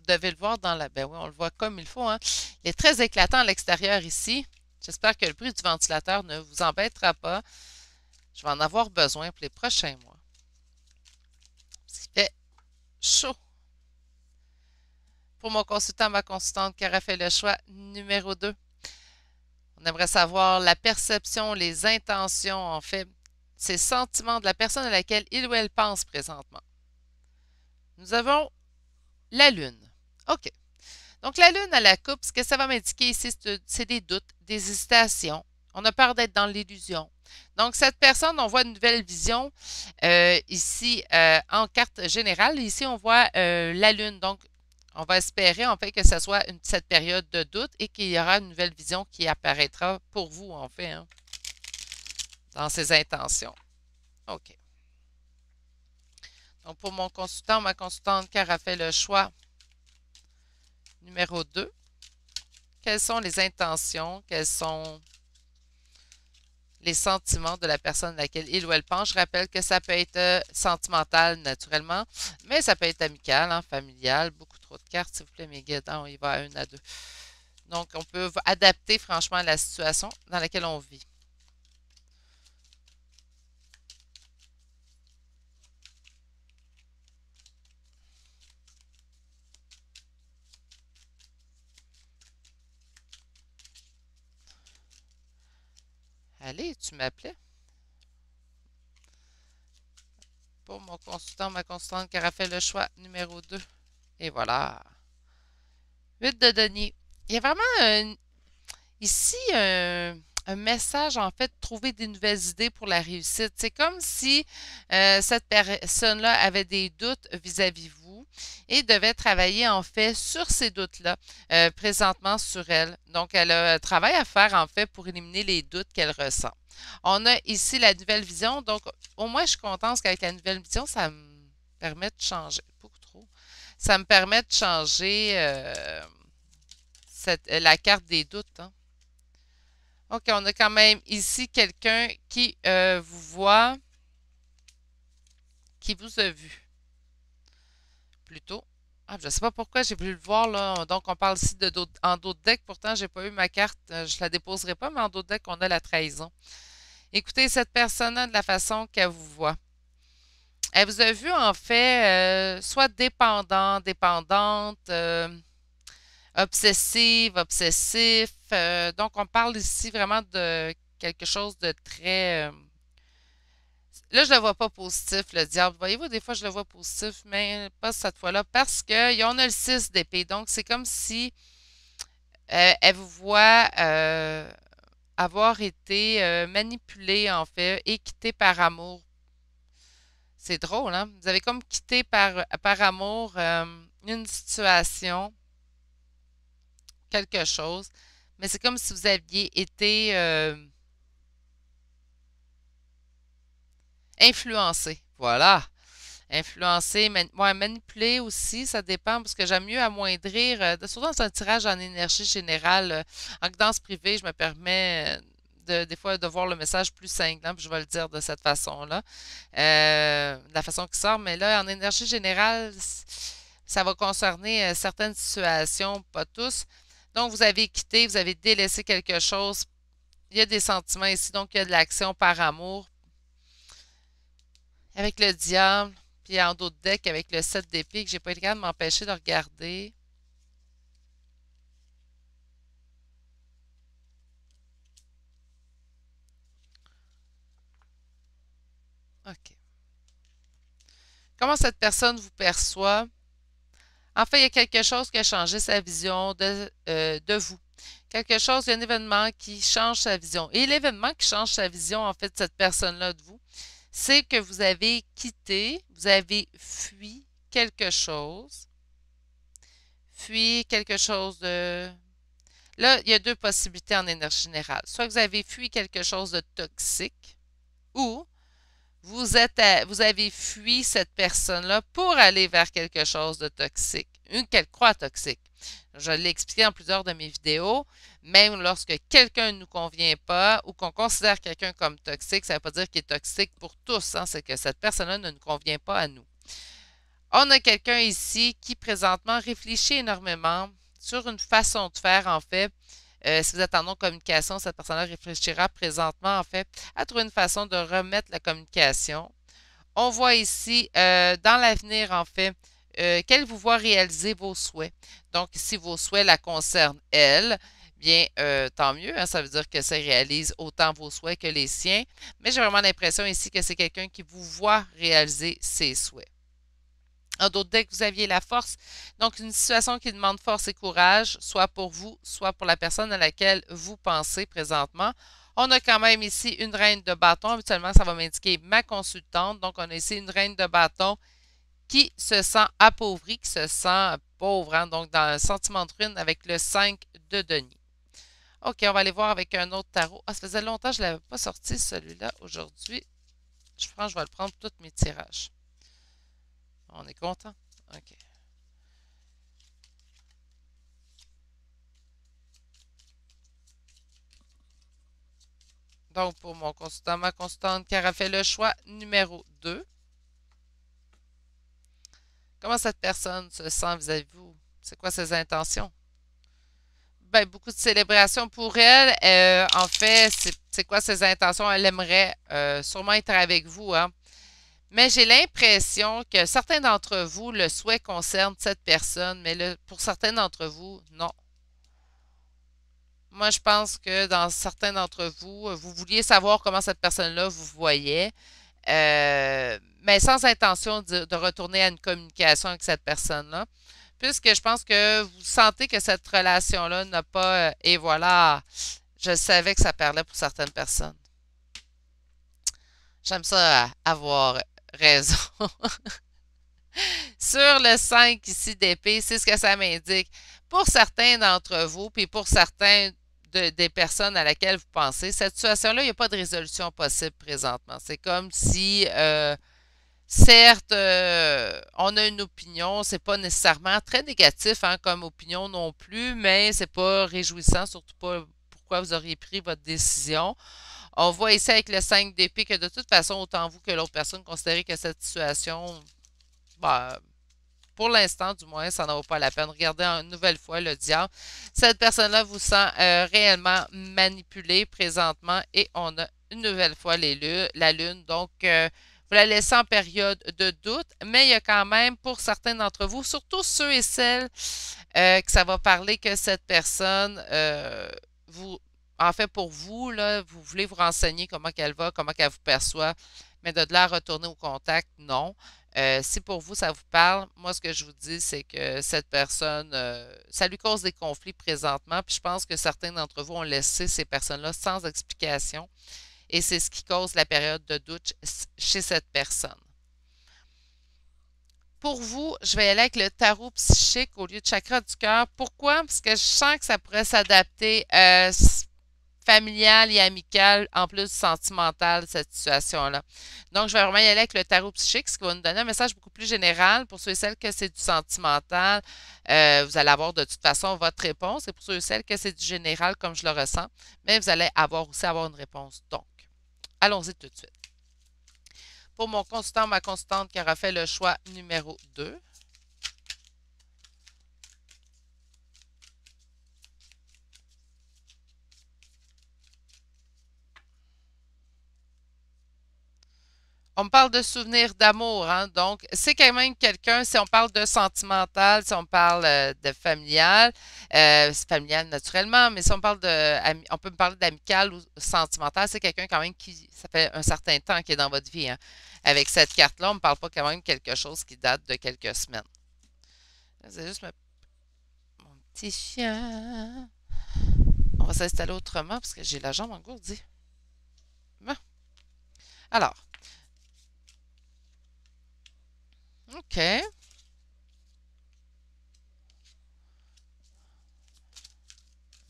devez le voir dans la... Ben oui, on le voit comme il faut, hein. Il est très éclatant à l'extérieur ici. J'espère que le bruit du ventilateur ne vous embêtera pas. Je vais en avoir besoin pour les prochains mois. Parce qu'il fait chaud. Pour mon consultant, ma consultante qui aura fait le choix numéro 2. On aimerait savoir la perception, les intentions, en fait, ces sentiments de la personne à laquelle il ou elle pense présentement. Nous avons la Lune. OK. Donc, la Lune à la coupe, ce que ça va m'indiquer ici, c'est des doutes, des hésitations. On a peur d'être dans l'illusion. Donc, cette personne, on voit une nouvelle vision ici en carte générale. Ici, on voit la Lune. Donc, on va espérer en fait que ce soit cette période de doute et qu'il y aura une nouvelle vision qui apparaîtra pour vous, en fait, hein, dans ses intentions. OK. Donc, pour mon consultant, ma consultante qui aura fait le choix numéro 2, quelles sont les intentions, quels sont les sentiments de la personne à laquelle il ou elle pense. Je rappelle que ça peut être sentimental naturellement, mais ça peut être amical, hein, familial. Beaucoup trop de cartes, s'il vous plaît, mes guides. On y va à 1 à 2. Donc, on peut adapter franchement la situation dans laquelle on vit. Allez, tu m'appelais? Pour mon consultant, ma consultante qui aura fait le choix numéro 2. Et voilà. 8 de denier. Il y a vraiment ici un message, en fait, trouver des nouvelles idées pour la réussite. C'est comme si cette personne-là avait des doutes vis-à-vis vous et devait travailler, en fait, sur ces doutes-là, présentement sur elle. Donc, elle a un travail à faire, en fait, pour éliminer les doutes qu'elle ressent. On a ici la nouvelle vision. Donc, au moins, je suis contente qu'avec la nouvelle vision, ça me permet de changer. Beaucoup trop. Ça me permet de changer la carte des doutes, hein. OK, on a quand même ici quelqu'un qui vous voit, qui vous a vu. Plutôt. Ah, je ne sais pas pourquoi j'ai voulu le voir là. Donc, on parle ici en dos de deck. Pourtant, je n'ai pas eu ma carte. Je ne la déposerai pas, mais en dos de deck, on a la trahison. Écoutez, cette personne-là, de la façon qu'elle vous voit. Elle vous a vu, en fait, soit dépendant, dépendante, obsessive, obsessif. Donc, on parle ici vraiment de quelque chose de très... là, je ne le vois pas positif, le diable. Voyez-vous, des fois, je le vois positif, mais pas cette fois-là, parce qu'on a le 6 d'épée. Donc, c'est comme si elle vous voit avoir été manipulée, en fait, et quittée par amour. C'est drôle, hein? Vous avez comme quitté par amour une situation, quelque chose, mais c'est comme si vous aviez été influencé. Voilà. Influencé, ouais, manipuler aussi, ça dépend, parce que j'aime mieux amoindrir, surtout dans un tirage en énergie générale. En guidance privée, je me permets des fois de voir le message plus cinglant, puis je vais le dire de cette façon-là, de la façon qui sort, mais là, en énergie générale, ça va concerner certaines situations, pas tous. Donc, vous avez quitté, vous avez délaissé quelque chose. Il y a des sentiments ici, donc il y a de l'action par amour. Avec le diable, puis en d'autres decks avec le 7 d'épée que j'ai pas été capable de m'empêcher de regarder. OK. Comment cette personne vous perçoit? En fait, il y a quelque chose qui a changé sa vision de vous. Quelque chose, il y a un événement qui change sa vision. Et l'événement qui change sa vision, en fait, de cette personne-là de vous, c'est que vous avez quitté, vous avez fui quelque chose. Fui quelque chose de... Là, il y a deux possibilités en énergie générale. Soit vous avez fui quelque chose de toxique ou vous avez fui cette personne-là pour aller vers quelque chose de toxique, une qu'elle croit toxique. Je l'ai expliqué dans plusieurs de mes vidéos. Même lorsque quelqu'un ne nous convient pas ou qu'on considère quelqu'un comme toxique, ça ne veut pas dire qu'il est toxique pour tous, hein, c'est que cette personne-là ne nous convient pas à nous. On a quelqu'un ici qui présentement réfléchit énormément sur une façon de faire, en fait. Si vous êtes en non-communication, cette personne-là réfléchira présentement, en fait, à trouver une façon de remettre la communication. On voit ici, dans l'avenir, en fait, qu'elle vous voit réaliser vos souhaits. Donc, si vos souhaits la concernent, elle, bien, tant mieux, hein, ça veut dire que ça réalise autant vos souhaits que les siens. Mais j'ai vraiment l'impression ici que c'est quelqu'un qui vous voit réaliser ses souhaits. En d'autres decks, vous aviez la force. Donc, une situation qui demande force et courage, soit pour vous, soit pour la personne à laquelle vous pensez présentement. On a quand même ici une reine de bâton. Habituellement, ça va m'indiquer ma consultante. Donc, on a ici une reine de bâton qui se sent appauvrie, qui se sent pauvre, hein, donc dans un sentiment de ruine avec le 5 de denier. OK, on va aller voir avec un autre tarot. Ah, ça faisait longtemps que je ne l'avais pas sorti, celui-là, aujourd'hui. Je pense que je vais le prendre pour tous mes tirages. On est content? OK. Donc, pour mon consultant, ma consultante qui aura fait le choix numéro 2. Comment cette personne se sent vis-à-vis de vous? C'est quoi ses intentions? Ben, beaucoup de célébrations pour elle. En fait, c'est quoi ses intentions? Elle aimerait sûrement être avec vous, hein? Mais j'ai l'impression que certains d'entre vous, le souhait concerne cette personne, mais pour certains d'entre vous, non. Moi, je pense que dans certains d'entre vous, vous vouliez savoir comment cette personne-là vous voyait, mais sans intention de retourner à une communication avec cette personne-là, puisque je pense que vous sentez que cette relation-là n'a pas, et voilà, je savais que ça parlait pour certaines personnes. J'aime ça avoir raison. Sur le 5 ici d'épée, c'est ce que ça m'indique. Pour certains d'entre vous, puis pour certains des personnes à laquelle vous pensez, cette situation-là, il n'y a pas de résolution possible présentement. C'est comme si, certes, on a une opinion, c'est pas nécessairement très négatif hein, comme opinion non plus, mais c'est pas réjouissant, surtout pas pourquoi vous auriez pris votre décision. On voit ici avec le 5 d'épée que de toute façon, autant vous que l'autre personne considérez que cette situation, bah, pour l'instant, du moins, ça n'en vaut pas la peine. Regardez une nouvelle fois le diable. Cette personne-là vous sent réellement manipulé présentement et on a une nouvelle fois la lune. Donc, vous la laissez en période de doute, mais il y a quand même, pour certains d'entre vous, surtout ceux et celles que ça va parler que cette personne, vous, en fait, pour vous, là, vous voulez vous renseigner comment qu'elle va, comment qu'elle vous perçoit, mais de là à retourner au contact, non. Si pour vous, ça vous parle, moi, ce que je vous dis, c'est que cette personne, ça lui cause des conflits présentement, puis je pense que certains d'entre vous ont laissé ces personnes-là sans explication, et c'est ce qui cause la période de doute chez cette personne. Pour vous, je vais y aller avec le tarot psychique au lieu de chakra du cœur. Pourquoi? Parce que je sens que ça pourrait s'adapter familial et amical, en plus sentimental, cette situation-là. Donc, je vais vraiment y aller avec le tarot psychique, ce qui va nous donner un message beaucoup plus général. Pour ceux et celles que c'est du sentimental, vous allez avoir de toute façon votre réponse. Et pour ceux et celles que c'est du général, comme je le ressens, mais vous allez aussi avoir une réponse. Donc, allons-y tout de suite. Pour mon consultant, ma consultante qui aura fait le choix numéro 2. On me parle de souvenirs d'amour, hein? Donc, c'est quand même quelqu'un, si on parle de sentimental, si on parle de familial, c'est familial naturellement, mais si on parle on peut me parler d'amical ou sentimental, c'est quelqu'un quand même qui, ça fait un certain temps qui est dans votre vie, hein. Avec cette carte-là, on ne me parle pas quand même quelque chose qui date de quelques semaines. C'est juste mon petit chien. On va s'installer autrement parce que j'ai la jambe engourdie. Bon. Alors, OK.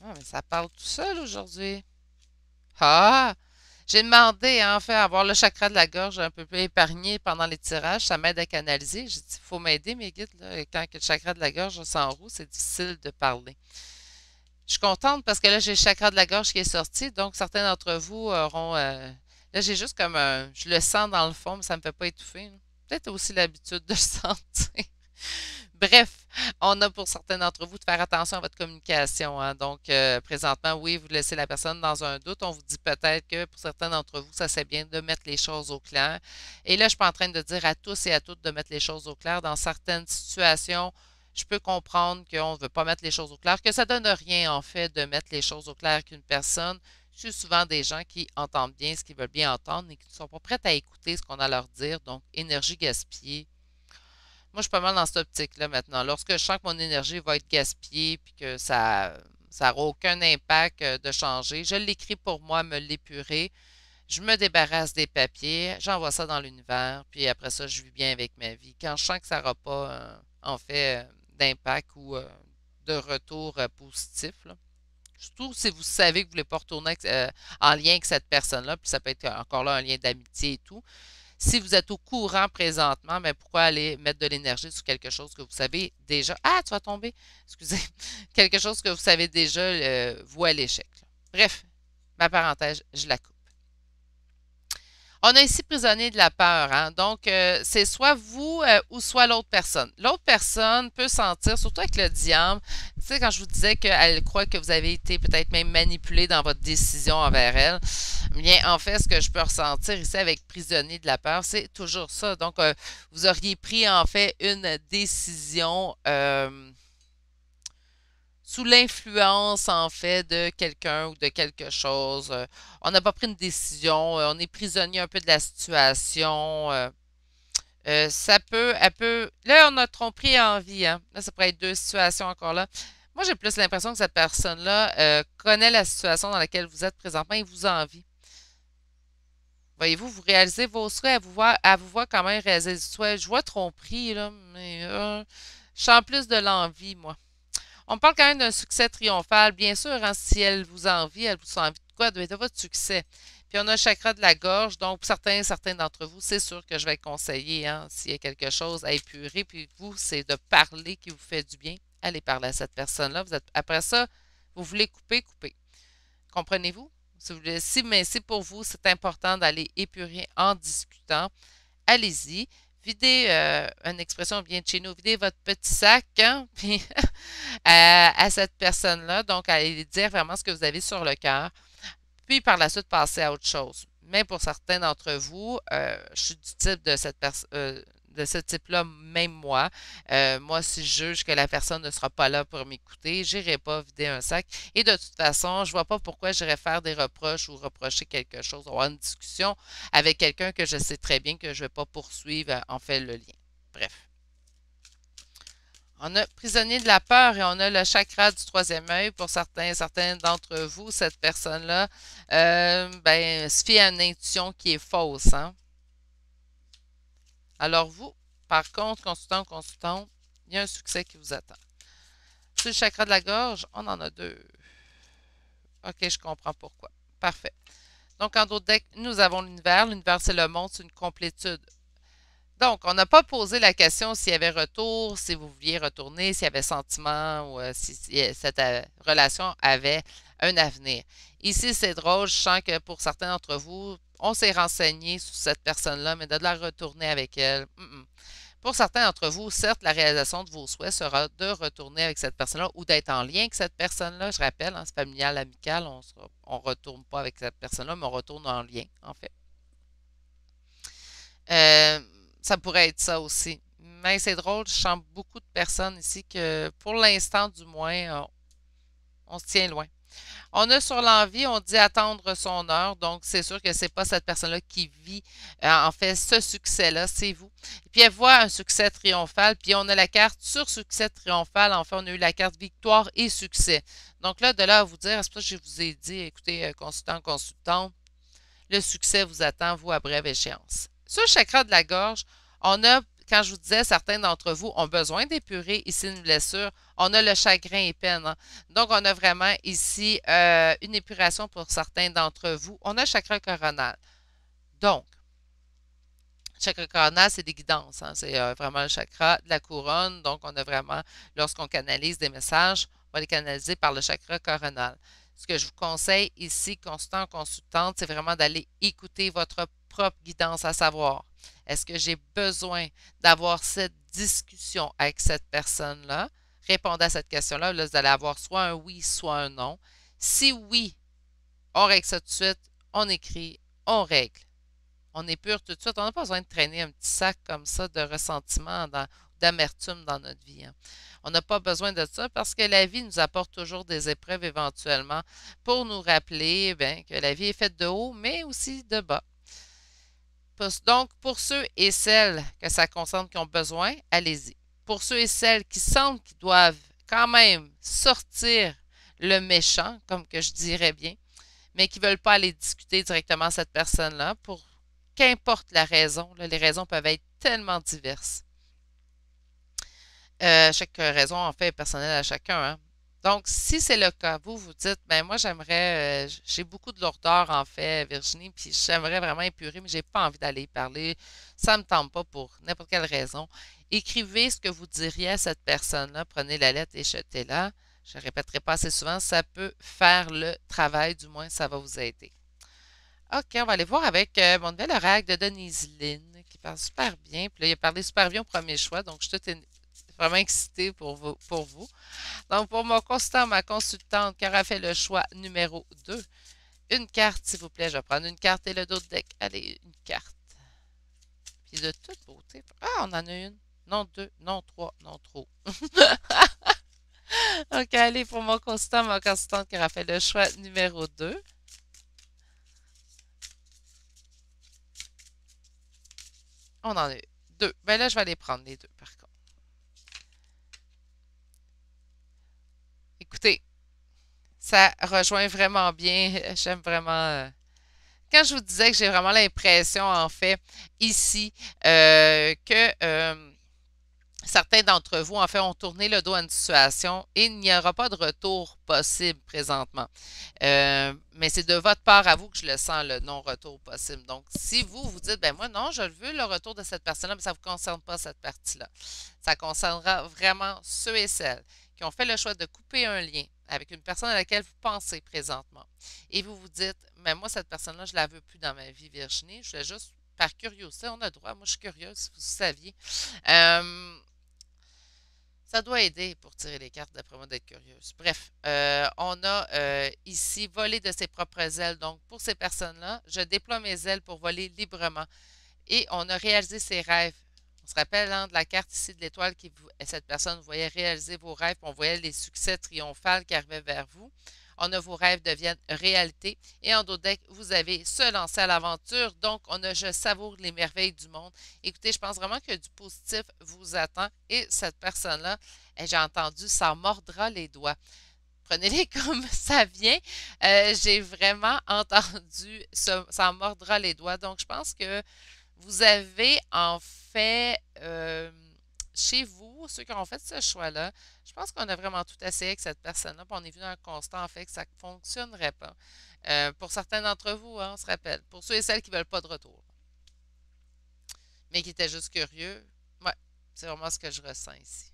Ah, mais ça parle tout seul aujourd'hui. Ah! J'ai demandé, hein, en fait, à avoir le chakra de la gorge un peu plus épargné pendant les tirages. Ça m'aide à canaliser. J'ai dit, il faut m'aider, mes guides. Là. Quand le chakra de la gorge s'enroule, c'est difficile de parler. Je suis contente parce que là, j'ai le chakra de la gorge qui est sorti. Donc, certains d'entre vous auront. Là, j'ai juste comme un. Je le sens dans le fond, mais ça ne me fait pas étouffer. Là. peut-être aussi l'habitude de le sentir. Bref, on a pour certains d'entre vous de faire attention à votre communication, hein. Donc, présentement, oui, vous laissez la personne dans un doute. On vous dit peut-être que pour certains d'entre vous, ça serait bien de mettre les choses au clair. Et là, je suis pas en train de dire à tous et à toutes de mettre les choses au clair. Dans certaines situations, je peux comprendre qu'on ne veut pas mettre les choses au clair, que ça donne rien, en fait, de mettre les choses au clair qu'une personne. C'est souvent des gens qui entendent bien ce qu'ils veulent bien entendre et qui ne sont pas prêts à écouter ce qu'on a à leur dire. Donc, énergie gaspillée. Moi, je suis pas mal dans cette optique-là maintenant. Lorsque je sens que mon énergie va être gaspillée puis que ça n'aura aucun impact de changer, je l'écris pour moi, me l'épurer. Je me débarrasse des papiers, j'envoie ça dans l'univers, puis après ça, je vis bien avec ma vie. Quand je sens que ça n'aura pas, en fait, d'impact ou de retour positif, là. Surtout si vous savez que vous ne voulez pas retourner en lien avec cette personne-là, puis ça peut être encore là un lien d'amitié et tout. Si vous êtes au courant présentement, mais pourquoi aller mettre de l'énergie sur quelque chose que vous savez déjà? Ah, tu vas tomber! Excusez. Quelque chose que vous savez déjà vouer à l'échec, là. Bref, ma parenthèse, je la coupe. On a ici prisonnier de la peur, hein? Donc, c'est soit vous ou soit l'autre personne. L'autre personne peut sentir, surtout avec le diable, tu sais, quand je vous disais qu'elle croit que vous avez été peut-être même manipulé dans votre décision envers elle, bien, en fait, ce que je peux ressentir ici avec prisonnier de la peur, c'est toujours ça. Donc, vous auriez pris, en fait, une décision sous l'influence, en fait, de quelqu'un ou de quelque chose. On n'a pas pris une décision, on est prisonnier un peu de la situation. Ça peut, elle peut. Là, on a tromperie en vie, hein. Là, ça pourrait être deux situations encore là. Moi, j'ai plus l'impression que cette personne-là connaît la situation dans laquelle vous êtes présentement et vous envie. Voyez-vous, vous réalisez vos souhaits, elle vous voit quand même réaliser des souhaits. Je vois tromperie, là, mais je sens plus de l'envie, moi. On parle quand même d'un succès triomphal. Bien sûr, hein, si elle vous envie, elle vous envie de quoi? De votre succès. Puis on a le chakra de la gorge. Donc, pour certains d'entre vous, c'est sûr que je vais conseiller, hein, s'il y a quelque chose à épurer. Puis vous, c'est de parler qui vous fait du bien. Allez parler à cette personne-là. Après ça, vous voulez couper, couper. Comprenez-vous? Si vous voulez, mais si pour vous, c'est important d'aller épurer en discutant, allez-y. Videz, une expression bien de chez nous, videz votre petit sac, hein, puis à cette personne-là. Donc, allez dire vraiment ce que vous avez sur le cœur. Puis, par la suite, passer à autre chose. Mais pour certains d'entre vous, je suis du type de de ce type-là, même moi. Moi, si je juge que la personne ne sera pas là pour m'écouter, j'irai pas vider un sac. Et de toute façon, je vois pas pourquoi j'irais faire des reproches ou reprocher quelque chose, avoir une discussion avec quelqu'un que je sais très bien que je vais pas poursuivre, en fait, le lien. Bref. On a prisonnier de la peur et on a le chakra du troisième œil. Pour certains d'entre vous, cette personne-là, ben, se fie à une intuition qui est fausse, hein. Alors vous, par contre, consultant ou consultante, il y a un succès qui vous attend. Sur le chakra de la gorge, on en a deux. OK, je comprends pourquoi. Parfait. Donc, en d'autres decks, nous avons l'univers. L'univers, c'est le monde, c'est une complétude. Donc, on n'a pas posé la question s'il y avait retour, si vous vouliez retourner, s'il y avait sentiment ou si cette relation avait un avenir. Ici, c'est drôle, je sens que pour certains d'entre vous, on s'est renseigné sur cette personne-là, mais de la retourner avec elle. Pour certains d'entre vous, certes, la réalisation de vos souhaits sera de retourner avec cette personne-là ou d'être en lien avec cette personne-là. Je rappelle, hein, c'est familial, amical, on ne retourne pas avec cette personne-là, mais on retourne en lien, en fait. Euh, Ça pourrait être ça aussi. Mais c'est drôle, je sens beaucoup de personnes ici que, pour l'instant du moins, on se tient loin. On a sur l'envie, on dit attendre son heure, donc c'est sûr que c'est pas cette personne-là qui vit en fait ce succès-là, c'est vous. Et puis elle voit un succès triomphal, puis on a la carte sur succès triomphal, en fait on a eu la carte victoire et succès. Donc là, de là à vous dire, c'est pour ça que je vous ai dit, écoutez, consultant, consultante, le succès vous attend, vous, à brève échéance. Sur le chakra de la gorge, on a, quand je vous disais, certains d'entre vous ont besoin d'épurer ici une blessure. On a le chagrin et peine, hein. Donc, on a vraiment ici une épuration pour certains d'entre vous. On a le chakra coronal. Donc, le chakra coronal, c'est des guidances, hein. C'est vraiment le chakra de la couronne. Donc, on a vraiment, lorsqu'on canalise des messages, on va les canaliser par le chakra coronal. Ce que je vous conseille ici, constant consultante, c'est vraiment d'aller écouter votre propre guidance à savoir, est-ce que j'ai besoin d'avoir cette discussion avec cette personne-là? Répondez à cette question-là. Là, vous allez avoir soit un oui, soit un non. Si oui, on règle ça tout de suite, on écrit, on règle. On épure tout de suite. On n'a pas besoin de traîner un petit sac comme ça de ressentiment, d'amertume dans notre vie, hein. On n'a pas besoin de ça parce que la vie nous apporte toujours des épreuves éventuellement pour nous rappeler que la vie est faite de haut, mais aussi de bas. Donc, pour ceux et celles que ça concerne qui ont besoin, allez-y. Pour ceux et celles qui sentent qu'ils doivent quand même sortir le méchant, comme que je dirais bien, mais qui ne veulent pas aller discuter directement à cette personne-là, pour qu'importe la raison, là, les raisons peuvent être tellement diverses. Chaque raison, en fait, est personnelle à chacun, hein. Donc, si c'est le cas, vous dites, ben moi, j'aimerais, j'ai beaucoup de lourdeur, en fait, Virginie, puis j'aimerais vraiment épurer, mais j'ai pas envie d'aller y parler. Ça me tente pas pour n'importe quelle raison. Écrivez ce que vous diriez à cette personne-là. Prenez la lettre et jetez-la. Je ne répéterai pas assez souvent. Ça peut faire le travail, du moins, ça va vous aider. OK, on va aller voir avec mon nouvel oracle de Denise Lynn, qui parle super bien. Puis là, il a parlé super bien au premier choix, donc je suis toute vraiment excitée pour vous. Donc, pour mon consultant, ma consultante qui aura fait le choix numéro 2, une carte, s'il vous plaît. Je vais prendre une carte et le dos de deck. Allez, une carte. Puis de toute beauté. Ah, on en a une. Non, deux. Non, trois. Non, trop. OK, allez, pour mon consultant, ma consultante qui aura fait le choix numéro 2. On en a deux. Ben là, je vais aller prendre les deux, par contre. Écoutez, ça rejoint vraiment bien. J'aime vraiment. Quand je vous disais que j'ai vraiment l'impression, en fait, ici, que certains d'entre vous, en fait, ont tourné le dos à une situation et il n'y aura pas de retour possible présentement. Mais c'est de votre part à vous que je le sens, le non-retour possible. Donc, si vous dites, ben moi, non, je veux le retour de cette personne-là, mais ça ne vous concerne pas cette partie-là. Ça concernera vraiment ceux et celles qui ont fait le choix de couper un lien avec une personne à laquelle vous pensez présentement. Et vous vous dites, mais moi, cette personne-là, je ne la veux plus dans ma vie, Virginie. Je voulais juste, par curiosité, on a droit. Moi, je suis curieuse, si vous saviez. Ça doit aider pour tirer les cartes, d'après moi, d'être curieuse. Bref, on a ici volé de ses propres ailes. Donc, pour ces personnes-là, je déploie mes ailes pour voler librement. Et on a réalisé ses rêves. On se rappelle de la carte ici de l'étoile qui cette personne voyait réaliser vos rêves, on voyait les succès triomphaux qui arrivaient vers vous. On a vos rêves deviennent réalité. Et en dos deck, vous avez se lancer à l'aventure. Donc, on a je savoure les merveilles du monde. Écoutez, je pense vraiment que du positif vous attend. Et cette personne-là, j'ai entendu, ça mordra les doigts. Prenez-les comme ça vient. J'ai vraiment entendu ça mordra les doigts. Donc, je pense que vous avez en fait chez vous, ceux qui ont fait ce choix-là, je pense qu'on a vraiment tout essayé avec cette personne-là, puis on est venu à un constat en fait que ça ne fonctionnerait pas. Pour certains d'entre vous, hein, on se rappelle. Pour ceux et celles qui ne veulent pas de retour, mais qui étaient juste curieux, ouais, c'est vraiment ce que je ressens ici.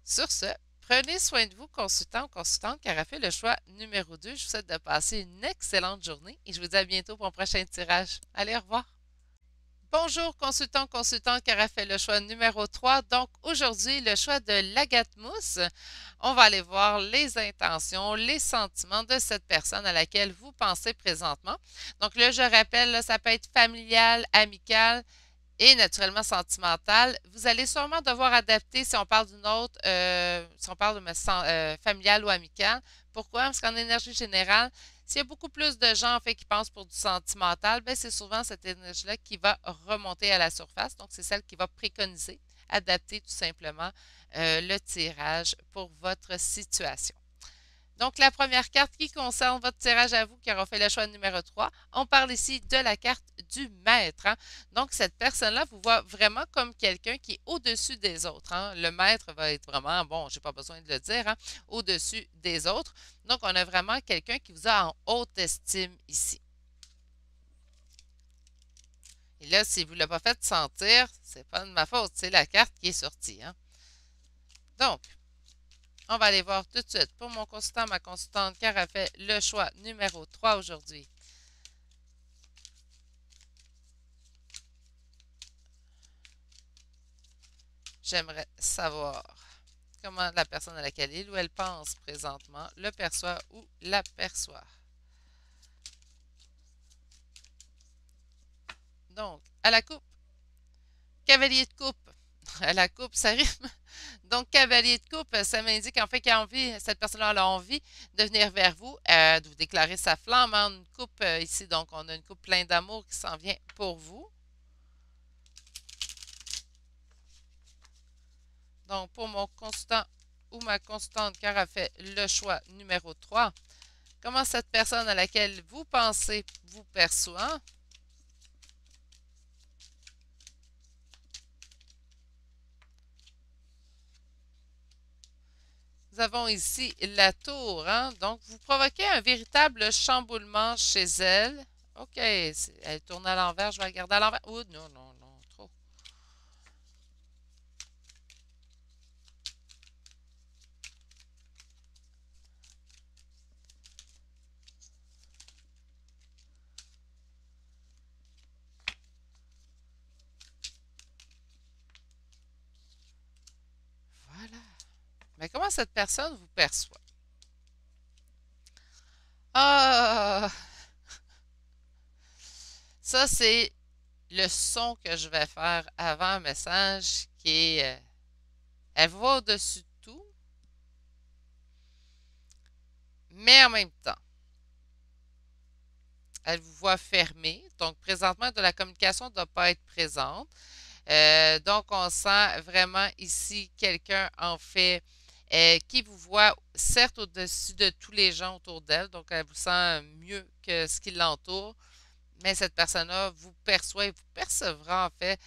Sur ce, prenez soin de vous, consultant ou consultante, qui aura fait le choix numéro 2. Je vous souhaite de passer une excellente journée et je vous dis à bientôt pour un prochain tirage. Allez, au revoir! Bonjour, consultant, consultante qui aura fait le choix numéro 3. Donc, aujourd'hui, le choix de l'Agathe-Mousse. On va aller voir les intentions, les sentiments de cette personne à laquelle vous pensez présentement. Donc, là, je rappelle, là, ça peut être familial, amical et naturellement sentimental. Vous allez sûrement devoir adapter si on parle d'une autre, si on parle de familial ou amical. Pourquoi? Parce qu'en énergie générale, s'il y a beaucoup plus de gens en fait qui pensent pour du sentimental, ben, c'est souvent cette énergie-là qui va remonter à la surface. Donc, c'est celle qui va préconiser, adapter tout simplement le tirage pour votre situation. Donc, la première carte qui concerne votre tirage à vous, qui aura fait le choix numéro 3, on parle ici de la carte du maître, hein. Donc, cette personne-là vous voit vraiment comme quelqu'un qui est au-dessus des autres, hein. Le maître va être vraiment, bon, je n'ai pas besoin de le dire, hein, au-dessus des autres. Donc, on a vraiment quelqu'un qui vous a en haute estime ici. Et là, si vous ne l'avez pas fait sentir, c'est pas de ma faute, c'est la carte qui est sortie, hein. Donc, on va aller voir tout de suite pour mon consultant, ma consultante qui aura fait le choix numéro 3 aujourd'hui. J'aimerais savoir comment la personne à laquelle il ou elle pense présentement le perçoit ou l'aperçoit. Donc, à la coupe, cavalier de coupe. À la coupe, ça rime. Donc, cavalier de coupe, ça m'indique en fait qu'il a envie, cette personne-là a envie de venir vers vous, de vous déclarer sa flamme. Hein, une coupe ici, donc on a une coupe pleine d'amour qui s'en vient pour vous. Donc, pour mon consultant ou ma consultante qui aura fait le choix numéro 3, comment cette personne à laquelle vous pensez vous perçoit? Nous avons ici la tour, hein? Donc, vous provoquez un véritable chamboulement chez elle. OK, elle tourne à l'envers, je vais la garder à l'envers. Oh, non, non, non, trop. Voilà. Mais comment cette personne vous perçoit? Ah, ça, c'est le son que je vais faire avant un message qui est, elle va au-dessus de tout, mais en même temps, elle vous voit fermer. Donc, présentement, de la communication ne doit pas être présente. Donc, on sent vraiment ici quelqu'un, en fait, qui vous voit, certes, au-dessus de tous les gens autour d'elle. Donc, elle vous sent mieux que ce qui l'entoure. Mais cette personne-là vous perçoit et vous percevra, en fait,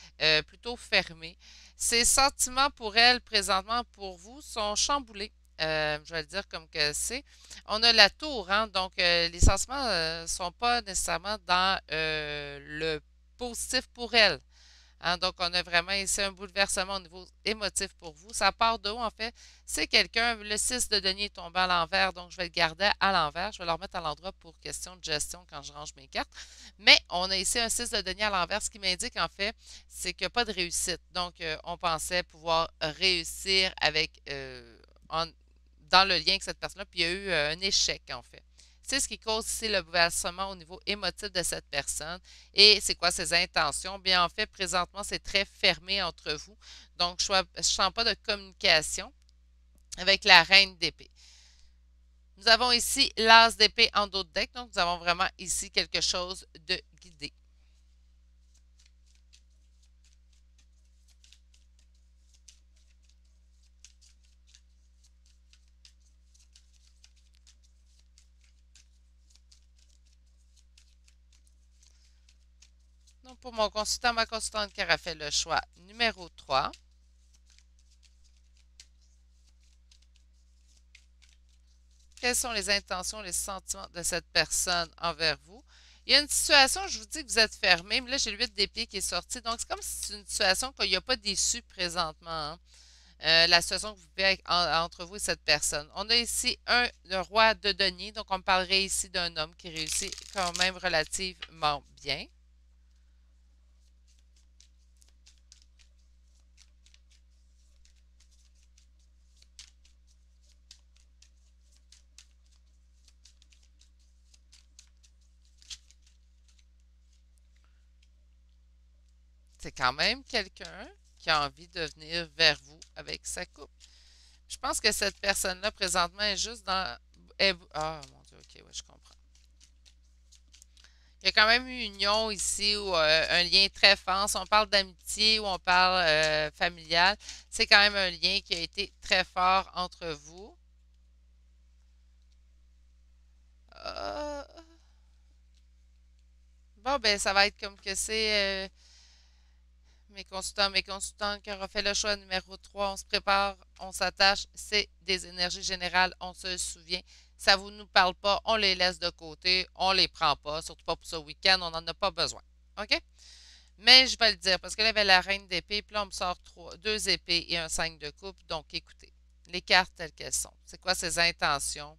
plutôt fermé. Ses sentiments pour elle, présentement, pour vous, sont chamboulés. Je vais le dire comme que c'est. On a la tour, hein, donc les sentiments ne sont pas nécessairement dans le positif pour elle. Hein, donc, on a vraiment ici un bouleversement au niveau émotif pour vous. Ça part de où, en fait? C'est quelqu'un, le 6 de denier est tombé à l'envers, donc je vais le garder à l'envers. Je vais le remettre à l'endroit pour question de gestion quand je range mes cartes. Mais on a ici un 6 de denier à l'envers, ce qui m'indique, en fait, c'est qu'il n'y a pas de réussite. Donc, on pensait pouvoir réussir avec, dans le lien avec cette personne-là, puis il y a eu un échec, en fait. C'est ce qui cause ici le bouleversement au niveau émotif de cette personne. Et c'est quoi ses intentions? Bien, en fait, présentement, c'est très fermé entre vous. Donc, je ne sens pas de communication avec la reine d'épée. Nous avons ici l'as d'épée en dos de deck. Donc, nous avons vraiment ici quelque chose de guidé. Donc, pour mon consultant, ma consultante qui aura fait le choix numéro 3. Quelles sont les intentions, les sentiments de cette personne envers vous? Il y a une situation, je vous dis que vous êtes fermé, mais là, j'ai le 8 d'épée qui est sorti. Donc, c'est comme si c'est une situation qu'il n'y a pas d'issue présentement. Hein. La situation que vous vivez entre vous et cette personne. On a ici le roi de denier, donc on parlerait ici d'un homme qui réussit quand même relativement bien. C'est quand même quelqu'un qui a envie de venir vers vous avec sa coupe. Je pense que cette personne-là, présentement, est juste dans... Ah, mon Dieu, ok, ouais, je comprends. Il y a quand même une union ici ou un lien très fort. Si on parle d'amitié ou on parle familial, c'est quand même un lien qui a été très fort entre vous. Euh, bon, ben, ça va être comme que c'est mes consultants qui aura fait le choix numéro 3. On se prépare, on s'attache. C'est des énergies générales, on se souvient. Ça vous nous parle pas, on les laisse de côté, on les prend pas, surtout pas pour ce week-end, on n'en a pas besoin. OK? Mais je vais le dire, parce que là, il y avait la reine d'épée, puis là, on me sort deux épées et un 5 de coupe. Donc, écoutez, les cartes telles qu'elles sont. C'est quoi ses intentions?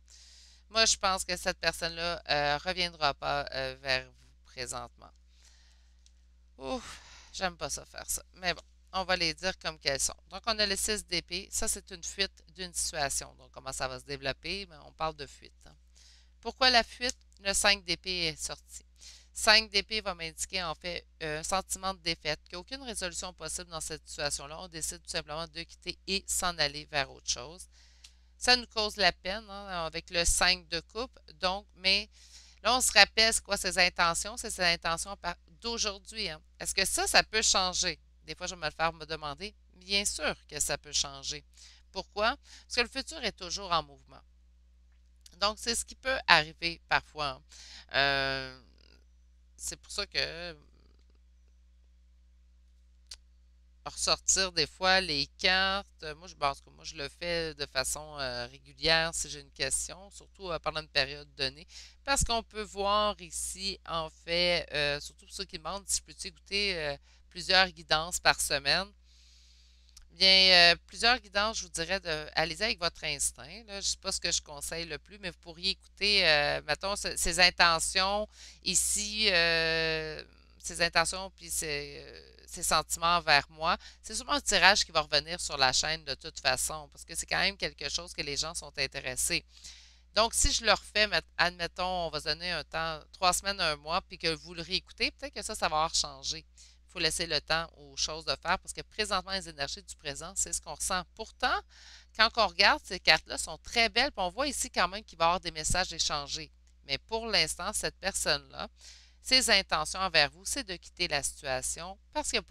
Moi, je pense que cette personne-là reviendra pas vers vous présentement. Ouf, j'aime pas ça faire ça. Mais bon. on va les dire comme qu'elles sont. Donc, on a le 6 d'épée. Ça, c'est une fuite d'une situation. Donc, comment ça va se développer? Ben, on parle de fuite, hein. Pourquoi la fuite? Le 5 d'épée est sorti. 5 d'épée va m'indiquer en fait un sentiment de défaite, qu'il n'y a aucune résolution possible dans cette situation-là. On décide tout simplement de quitter et s'en aller vers autre chose. Ça nous cause la peine, hein, avec le 5 de coupe. Donc, mais là, on se rappelle c'est quoi ses intentions. C'est ses intentions d'aujourd'hui, hein. Est-ce que ça peut changer? Des fois, je vais me le faire me demander. Bien sûr que ça peut changer. Pourquoi? Parce que le futur est toujours en mouvement. Donc, c'est ce qui peut arriver parfois, hein. C'est pour ça que ressortir des fois les cartes, moi je pense que moi je le fais de façon régulière si j'ai une question, surtout pendant une période donnée, parce qu'on peut voir ici en fait, surtout pour ceux qui demandent si je peux écouter plusieurs guidances par semaine. Bien, plusieurs guidances, je vous dirais de allez-y avec votre instinct. Là, je ne sais pas ce que je conseille le plus, mais vous pourriez écouter, mettons, ses intentions ici, ses intentions puis ses sentiments envers moi. C'est souvent un tirage qui va revenir sur la chaîne de toute façon, parce que c'est quand même quelque chose que les gens sont intéressés. Donc, si je le refais, admettons, on va se donner un temps, 3 semaines, un mois, puis que vous le réécoutez, peut-être que ça va avoir changé. Il faut laisser le temps aux choses de faire parce que présentement, les énergies du présent, c'est ce qu'on ressent. Pourtant, quand on regarde ces cartes-là, sont très belles, puis on voit ici quand même qu'il va y avoir des messages échangés. Mais pour l'instant, cette personne-là, ses intentions envers vous, c'est de quitter la situation parce qu'il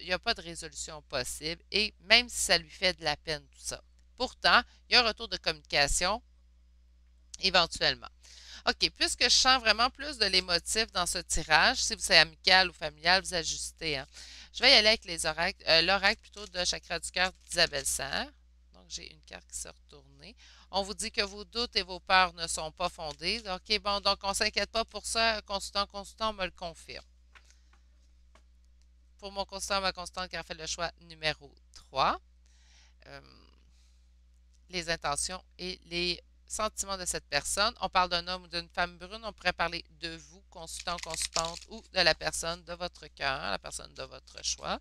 n'y a pas de résolution possible et même si ça lui fait de la peine, tout ça. Pourtant, il y a un retour de communication éventuellement. OK, puisque je sens vraiment plus de l'émotif dans ce tirage, si vous êtes amical ou familial, vous ajustez, hein. Je vais y aller avec l'oracle plutôt de Chakra du cœur d'Isabelle Serre. Donc, j'ai une carte qui s'est retournée. On vous dit que vos doutes et vos peurs ne sont pas fondés. OK, bon, donc on ne s'inquiète pas pour ça. Consultant me le confirme. Pour mon consultant, ma consultante qui a fait le choix numéro 3. Euh, les intentions et les sentiments de cette personne. On parle d'un homme ou d'une femme brune. On pourrait parler de vous, consultant, consultante, ou de la personne de votre cœur, la personne de votre choix.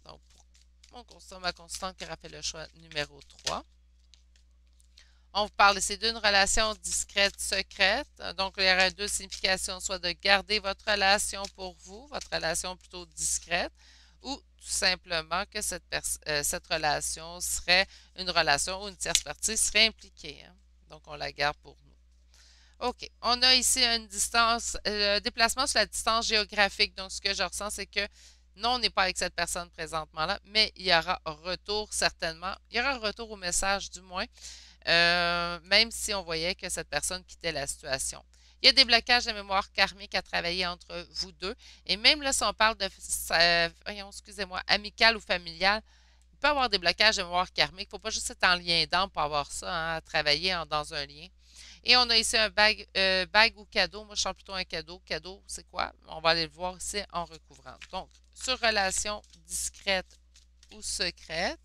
Donc, pour mon consultant, ma consultante qui aura fait le choix numéro 3. On vous parle ici d'une relation discrète, secrète. Donc, il y aura deux significations, soit de garder votre relation pour vous, votre relation plutôt discrète, ou tout simplement que cette relation serait une relation où une tierce partie serait impliquée, hein. Donc, on la garde pour nous. OK. On a ici une distance, déplacement sur la distance géographique. Donc, ce que je ressens, c'est que non, on n'est pas avec cette personne présentement-là, mais il y aura retour certainement. Il y aura un retour au message, du moins, même si on voyait que cette personne quittait la situation. Il y a des blocages de mémoire karmique à travailler entre vous deux. Et même là, si on parle de, excusez-moi, amical ou familial, il peut y avoir des blocages de mémoire karmique. Il ne faut pas juste être en lien d'âme pour avoir ça, hein, à travailler dans un lien. Et on a ici un bague ou cadeau. Moi, je sens plutôt un cadeau. Cadeau, c'est quoi? On va aller le voir ici en recouvrant. Donc, sur relation discrète ou secrète,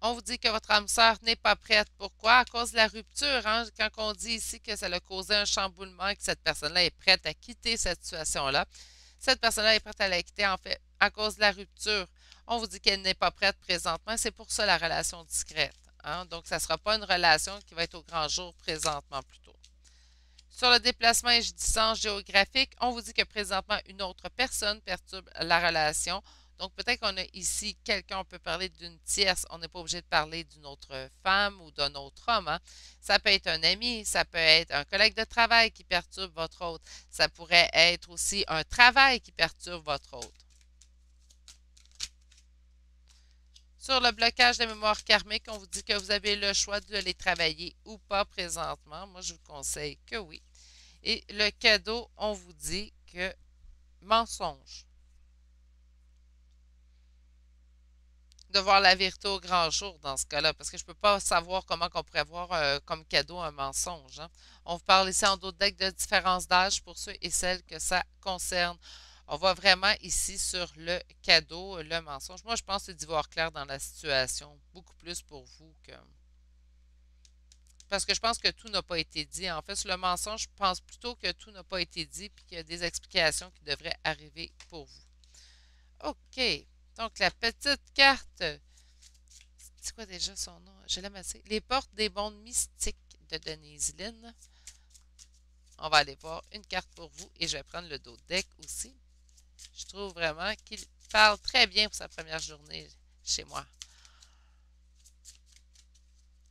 on vous dit que votre âme sœur n'est pas prête. Pourquoi? À cause de la rupture, hein? Quand on dit ici que ça a causé un chamboulement et que cette personne-là est prête à quitter cette situation-là, cette personne-là est prête à la quitter en fait à cause de la rupture. On vous dit qu'elle n'est pas prête présentement. C'est pour ça la relation discrète, hein? Donc, ça ne sera pas une relation qui va être au grand jour présentement plutôt. Sur le déplacement et distance géographique, on vous dit que présentement, une autre personne perturbe la relation. Donc, peut-être qu'on a ici quelqu'un, on peut parler d'une tierce, on n'est pas obligé de parler d'une autre femme ou d'un autre homme, hein. Ça peut être un ami, ça peut être un collègue de travail qui perturbe votre autre. Ça pourrait être aussi un travail qui perturbe votre autre. Sur le blocage de mémoire karmique, on vous dit que vous avez le choix de les travailler ou pas présentement. Moi, je vous conseille que oui. Et le cadeau, on vous dit que mensonge. De voir la vérité au grand jour dans ce cas-là, parce que je ne peux pas savoir comment on pourrait voir comme cadeau un mensonge, hein. On vous parle ici en d'autres decks de différence d'âge pour ceux et celles que ça concerne. On voit vraiment ici sur le cadeau, le mensonge. Moi, je pense que c'est d'y voir clair dans la situation, beaucoup plus pour vous que parce que je pense que tout n'a pas été dit. En fait, sur le mensonge, je pense plutôt que tout n'a pas été dit puis qu'il y a des explications qui devraient arriver pour vous. OK. Donc, la petite carte, c'est quoi déjà son nom? Je l'aime assez. Les portes des mondes mystiques de Denise Lynn. On va aller voir une carte pour vous et je vais prendre le dos de deck aussi. Je trouve vraiment qu'il parle très bien pour sa première journée chez moi.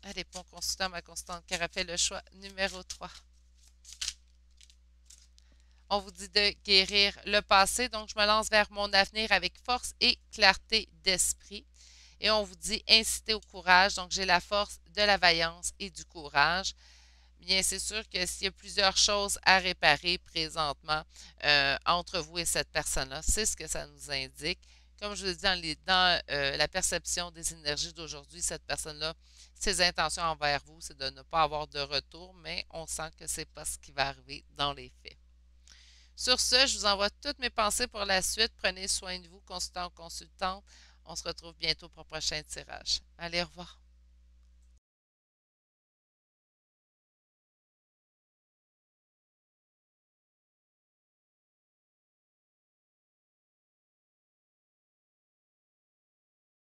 Allez, mon consultant, ma constante, qui a fait le choix numéro 3. On vous dit de guérir le passé, donc je me lance vers mon avenir avec force et clarté d'esprit. Et on vous dit inciter au courage, donc j'ai la force de la vaillance et du courage. Bien, c'est sûr que s'il y a plusieurs choses à réparer présentement entre vous et cette personne-là, c'est ce que ça nous indique. Comme je vous dis dans la perception des énergies d'aujourd'hui, cette personne-là, ses intentions envers vous, c'est de ne pas avoir de retour, mais on sent que c'est pas ce qui va arriver dans les faits. Sur ce, je vous envoie toutes mes pensées pour la suite. Prenez soin de vous, consultant ou consultante. On se retrouve bientôt pour le prochain tirage. Allez, au revoir.